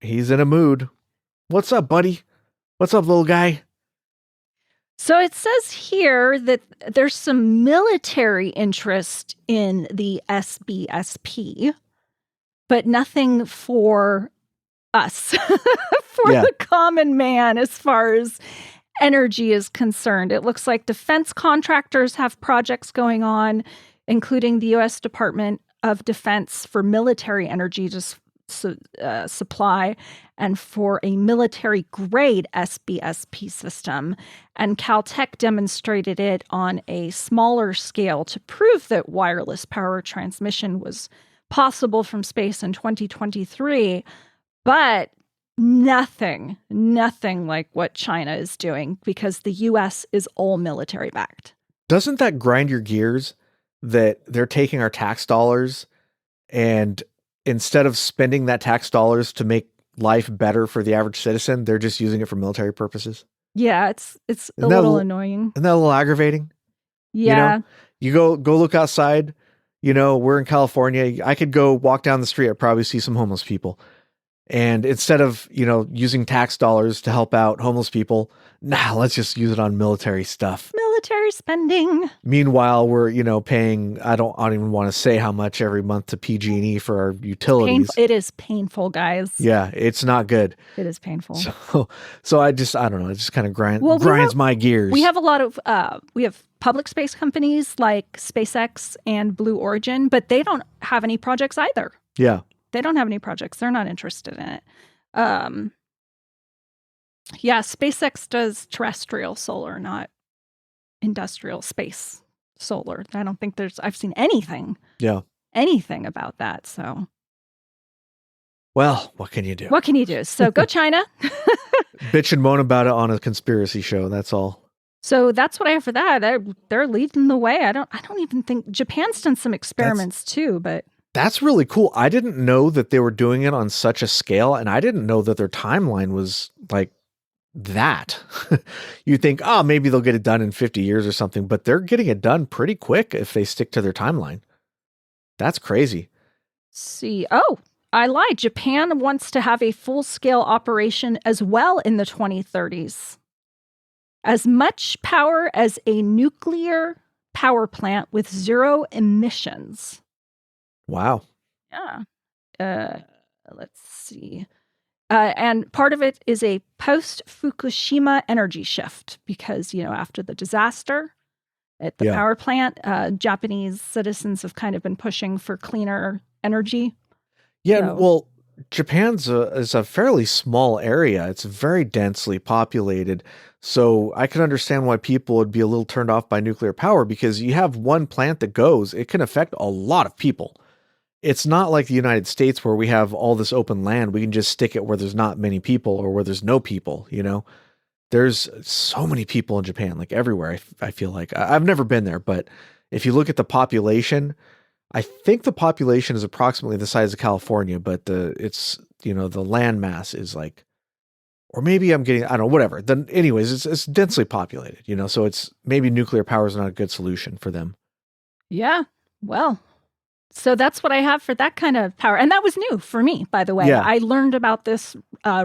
He's in a mood. What's up, buddy? What's up, little guy? So it says here that there's some military interest in the SBSP, but nothing for us, the common man, as far as energy is concerned. It looks like defense contractors have projects going on, including the U.S. Department of Defense for military energy supply and for a military-grade SBSP system. And Caltech demonstrated it on a smaller scale to prove that wireless power transmission was possible from space in 2023, but nothing like what China is doing, because the U.S. is all military backed. Doesn't that grind your gears that they're taking our tax dollars and instead of spending that tax dollars to make life better for the average citizen, they're just using it for military purposes? Yeah, it's a little annoying. Isn't that a little aggravating? Yeah. You go look outside. We're in California. I could go walk down the street. I'd probably see some homeless people. And instead of, using tax dollars to help out homeless people, let's just use it on military stuff. Military spending. Meanwhile, we're, paying, I don't even want to say how much every month to PG&E for our utilities. It is painful, guys. Yeah, it's not good. It is painful. So I don't know. It just kind of grinds my gears. We have a lot of, we have public space companies like SpaceX and Blue Origin, but they don't have any projects either. Yeah. They don't have any projects. They're not interested in it. Yeah, SpaceX does terrestrial solar, not industrial space solar. I don't think I've seen anything about that. So, well, what can you do? What can you do? So go China. Bitch and moan about it on a conspiracy show. That's all. So that's what I have for that. They're leading the way. I don't even think Japan's done some experiments too, but that's really cool. I didn't know that they were doing it on such a scale, and I didn't know that their timeline was like that. You think, oh, maybe they'll get it done in 50 years or something, but they're getting it done pretty quick if they stick to their timeline. That's crazy. See, oh, I lied. Japan wants to have a full-scale operation as well in the 2030s. As much power as a nuclear power plant with 0 emissions. Wow. Yeah. Let's see. And part of it is a post-Fukushima energy shift because, after the disaster at the power plant, Japanese citizens have kind of been pushing for cleaner energy. Yeah, well, Japan's is a fairly small area. It's very densely populated. So I can understand why people would be a little turned off by nuclear power because you have one plant that goes, it can affect a lot of people. It's not like the United States where we have all this open land. We can just stick it where there's not many people or where there's no people, There's so many people in Japan, like everywhere, I feel like. I've never been there, but if you look at the population, I think the population is approximately the size of California, but the land mass is like, or maybe I'm getting, I don't know, whatever. Then anyways, it's densely populated, so it's maybe nuclear power is not a good solution for them. Yeah. Well, so that's what I have for that kind of power. And that was new for me, by the way. Yeah. I learned about this,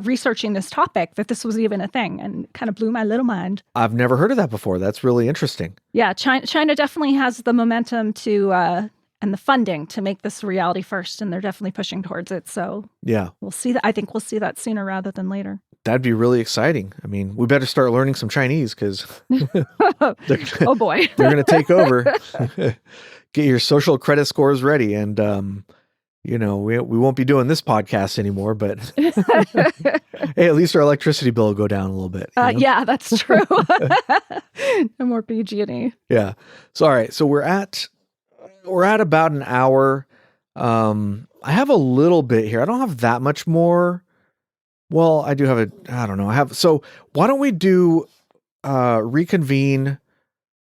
researching this topic, that this was even a thing, and kind of blew my little mind. I've never heard of that before. That's really interesting. Yeah. China definitely has the momentum to, and the funding to make this a reality first, and they're definitely pushing towards it. So yeah, we'll see that. I think we'll see that sooner rather than later. That'd be really exciting. I mean, we better start learning some Chinese because oh boy, they're going to take over. Get your social credit scores ready, and we won't be doing this podcast anymore. But hey, at least our electricity bill will go down a little bit. Yeah, that's true. No more PG&E. Yeah. So all right. So we're at about an hour. I have a little bit here. I don't have that much more. Well, I do have I don't know. So why don't we do reconvene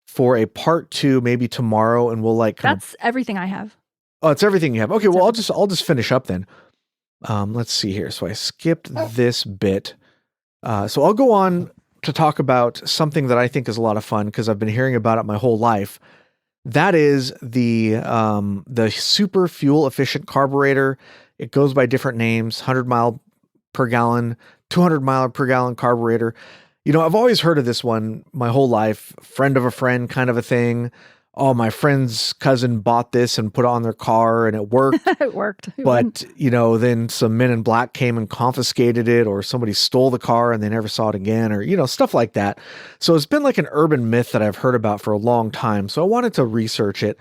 for a part 2, maybe tomorrow, and we'll That's everything I have. Oh, it's everything you have. Okay, well, I'll just finish up then. Let's see here. So I skipped this bit. So I'll go on to talk about something that I think is a lot of fun because I've been hearing about it my whole life. That is the super fuel efficient carburetor. It goes by different names: 100 mile per gallon, 200 mile per gallon carburetor. I've always heard of this one my whole life. Friend of a friend kind of a thing. Oh, my friend's cousin bought this and put it on their car and it worked. It worked. But, then some men in black came and confiscated it, or somebody stole the car and they never saw it again, or, stuff like that. So it's been like an urban myth that I've heard about for a long time. So I wanted to research it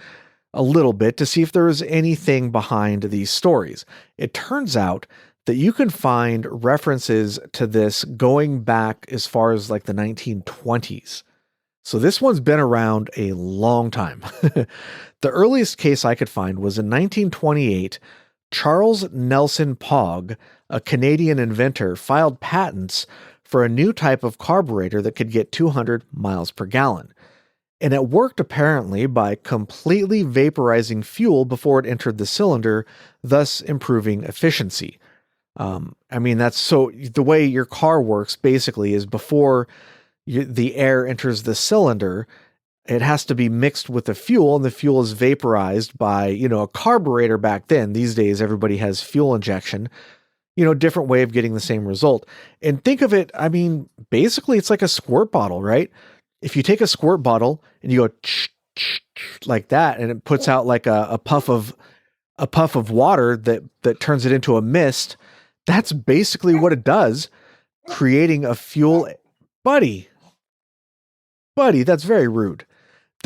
a little bit to see if there was anything behind these stories. It turns out that you can find references to this going back as far as like the 1920s. So this one's been around a long time. The earliest case I could find was in 1928. Charles Nelson Pogge, a Canadian inventor, filed patents for a new type of carburetor that could get 200 miles per gallon. And it worked apparently by completely vaporizing fuel before it entered the cylinder, thus improving efficiency. That's so the way your car works basically is before the air enters the cylinder, it has to be mixed with the fuel, and the fuel is vaporized by, a carburetor back then. These days, everybody has fuel injection, different way of getting the same result. And think of it, basically it's like a squirt bottle, right? If you take a squirt bottle and you go like that, and it puts out like a puff of water that turns it into a mist, that's basically what it does, creating a fuel. Buddy, that's very rude.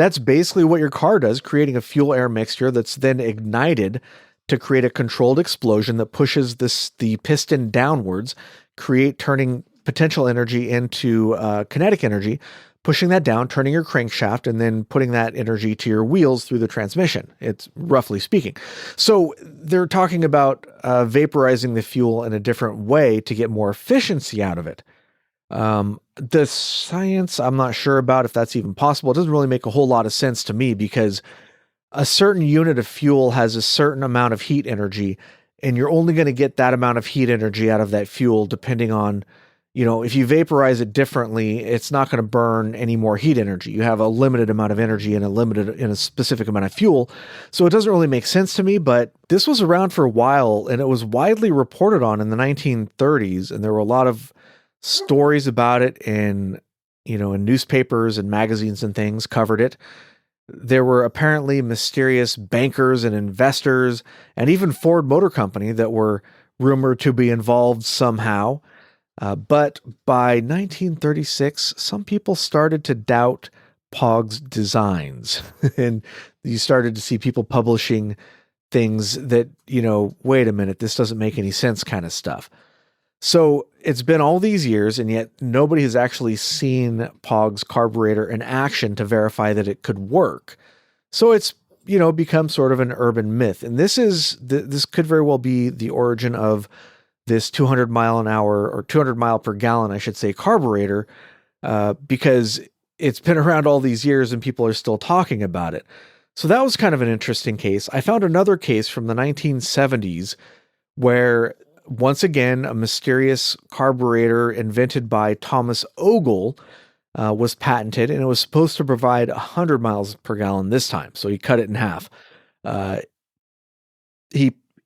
That's basically what your car does, creating a fuel-air mixture that's then ignited to create a controlled explosion that pushes the piston downwards, turning potential energy into kinetic energy, pushing that down, turning your crankshaft, and then putting that energy to your wheels through the transmission. It's roughly speaking. So they're talking about vaporizing the fuel in a different way to get more efficiency out of it. The science, I'm not sure about if that's even possible. It doesn't really make a whole lot of sense to me because a certain unit of fuel has a certain amount of heat energy, and you're only going to get that amount of heat energy out of that fuel depending on, if you vaporize it differently, it's not going to burn any more heat energy. You have a limited amount of energy and in a specific amount of fuel. So it doesn't really make sense to me, but this was around for a while and it was widely reported on in the 1930s. And there were a lot of stories about it in newspapers and magazines and things covered it. There were apparently mysterious bankers and investors and even Ford Motor Company that were rumored to be involved somehow. But by 1936, some people started to doubt Pog's designs. And you started to see people publishing things that, wait a minute, this doesn't make any sense kind of stuff. So it's been all these years, and yet nobody has actually seen Pog's carburetor in action to verify that it could work. So it's, become sort of an urban myth. And this could very well be the origin of this 200 mile an hour or 200 mile per gallon, I should say, carburetor, because it's been around all these years and people are still talking about it. So that was kind of an interesting case. I found another case from the 1970s where, once again, a mysterious carburetor invented by Thomas Ogle was patented, and it was supposed to provide 100 miles per gallon this time. So he cut it in half.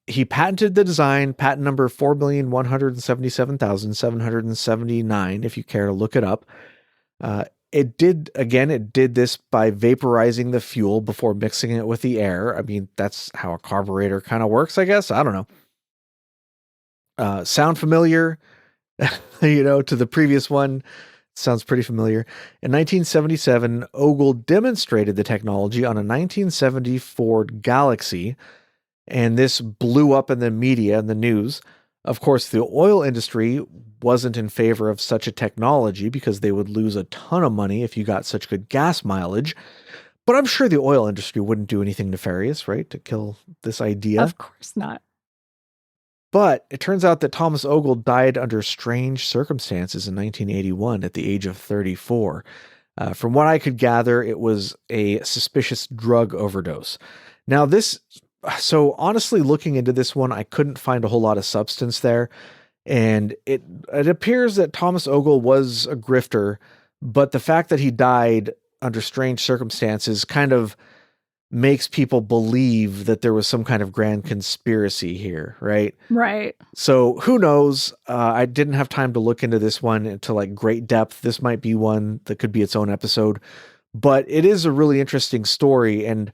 He patented the design, patent number 4,177,779, if you care to look it up. It did this by vaporizing the fuel before mixing it with the air. I mean, that's how a carburetor kind of works, I guess. I don't know. Sound familiar? To the previous one? Sounds pretty familiar. In 1977, Ogle demonstrated the technology on a 1970 Ford Galaxy, and this blew up in the media and the news. Of course, the oil industry wasn't in favor of such a technology because they would lose a ton of money if you got such good gas mileage. But I'm sure the oil industry wouldn't do anything nefarious, right, to kill this idea. Of course not. But it turns out that Thomas Ogle died under strange circumstances in 1981 at the age of 34. From what I could gather, it was a suspicious drug overdose. Now, so honestly, looking into this one, I couldn't find a whole lot of substance there. And it appears that Thomas Ogle was a grifter, but the fact that he died under strange circumstances kind of makes people believe that there was some kind of grand conspiracy here, right? Right. So who knows? I didn't have time to look into this one into great depth. This might be one that could be its own episode, but it is a really interesting story. And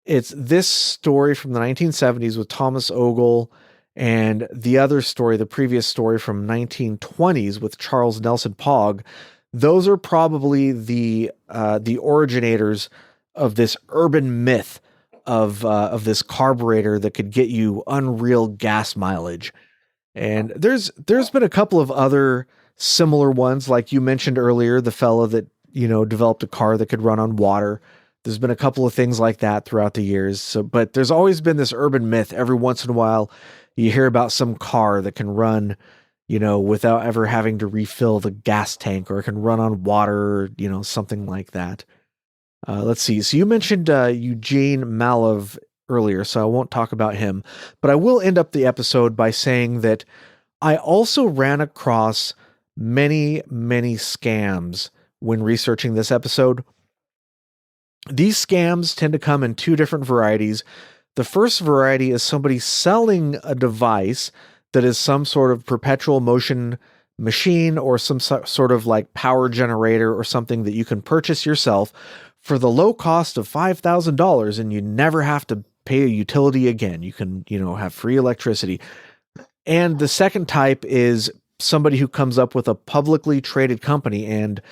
it's this story from the 1970s with Thomas Ogle, and the other story, the previous story from 1920s with Charles Nelson Pog. Those are probably the originators of this urban myth of this carburetor that could get you unreal gas mileage. And there's been a couple of other similar ones, like you mentioned earlier, the fella that developed a car that could run on water. There's been a couple of things like that throughout the years. So, but there's always been this urban myth. Every once in a while, you hear about some car that can run, without ever having to refill the gas tank, or it can run on water, or, something like that. Let's see. So you mentioned Eugene Mallove earlier, so I won't talk about him, but I will end up the episode by saying that I also ran across many, many scams when researching this episode. These scams tend to come in two different varieties. The first variety is somebody selling a device that is some sort of perpetual motion machine or some sort of power generator or something that you can purchase yourself for the low cost of $5,000, and you never have to pay a utility again. You can, have free electricity. And the second type is somebody who comes up with a publicly traded company, and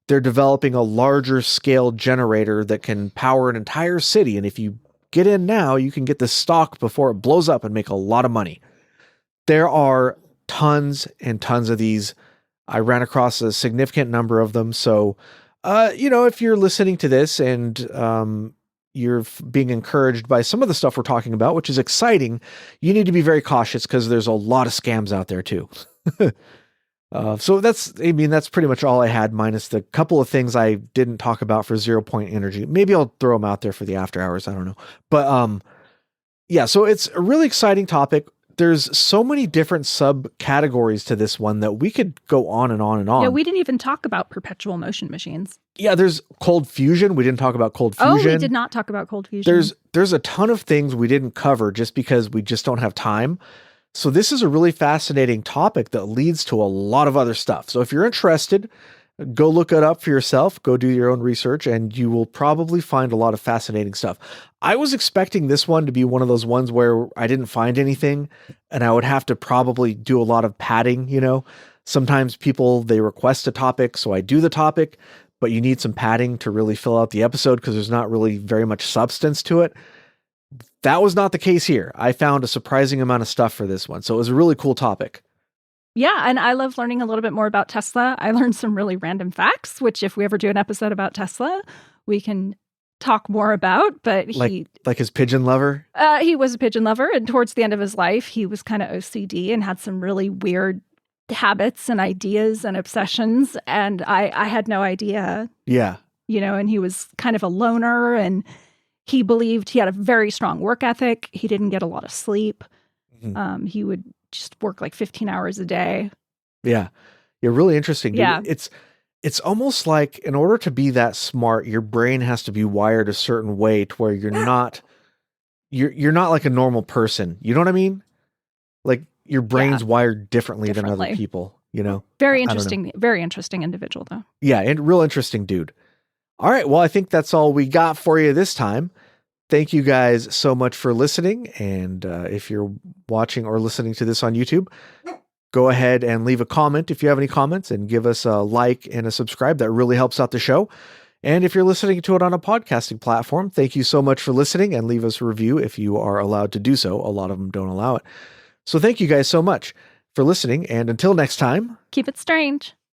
they're developing a larger scale generator that can power an entire city. And if you get in now, you can get the stock before it blows up and make a lot of money. There are tons and tons of these. I ran across a significant number of them. So, if you're listening to this and you're being encouraged by some of the stuff we're talking about, which is exciting, you need to be very cautious because there's a lot of scams out there too. So that's pretty much all I had, minus the couple of things I didn't talk about for 0 Point Energy. Maybe I'll throw them out there for the after hours. I don't know. But so it's a really exciting topic. There's so many different subcategories to this one that we could go on and on and on. Yeah, we didn't even talk about perpetual motion machines. Yeah, there's cold fusion. We didn't talk about cold fusion. Oh, we did not talk about cold fusion. There's a ton of things we didn't cover just because we just don't have time. So this is a really fascinating topic that leads to a lot of other stuff. So if you're interested, go look it up for yourself, go do your own research, and you will probably find a lot of fascinating stuff. I was expecting this one to be one of those ones where I didn't find anything and I would have to probably do a lot of padding, Sometimes people, they request a topic, so I do the topic, but you need some padding to really fill out the episode because there's not really very much substance to it. That was not the case here. I found a surprising amount of stuff for this one. So it was a really cool topic. Yeah, and I love learning a little bit more about Tesla. I learned some really random facts, which if we ever do an episode about Tesla, we can talk more about. But like his pigeon lover? He was a pigeon lover, and towards the end of his life, he was kind of OCD and had some really weird habits and ideas and obsessions. And I had no idea. Yeah. And he was kind of a loner, and he believed he had a very strong work ethic. He didn't get a lot of sleep. Mm-hmm. He would just work like 15 hours a day. Yeah. You're really interesting. Dude. Yeah. It's almost like in order to be that smart, your brain has to be wired a certain way to where you're not like a normal person. You know what I mean? Like your brain's wired differently than other people, Very interesting. Very interesting individual though. Yeah. And real interesting dude. All right. Well, I think that's all we got for you this time. Thank you guys so much for listening. And if you're watching or listening to this on YouTube, go ahead and leave a comment if you have any comments and give us a like and a subscribe. That really helps out the show. And if you're listening to it on a podcasting platform, thank you so much for listening, and leave us a review if you are allowed to do so. A lot of them don't allow it. So thank you guys so much for listening. And until next time, keep it strange.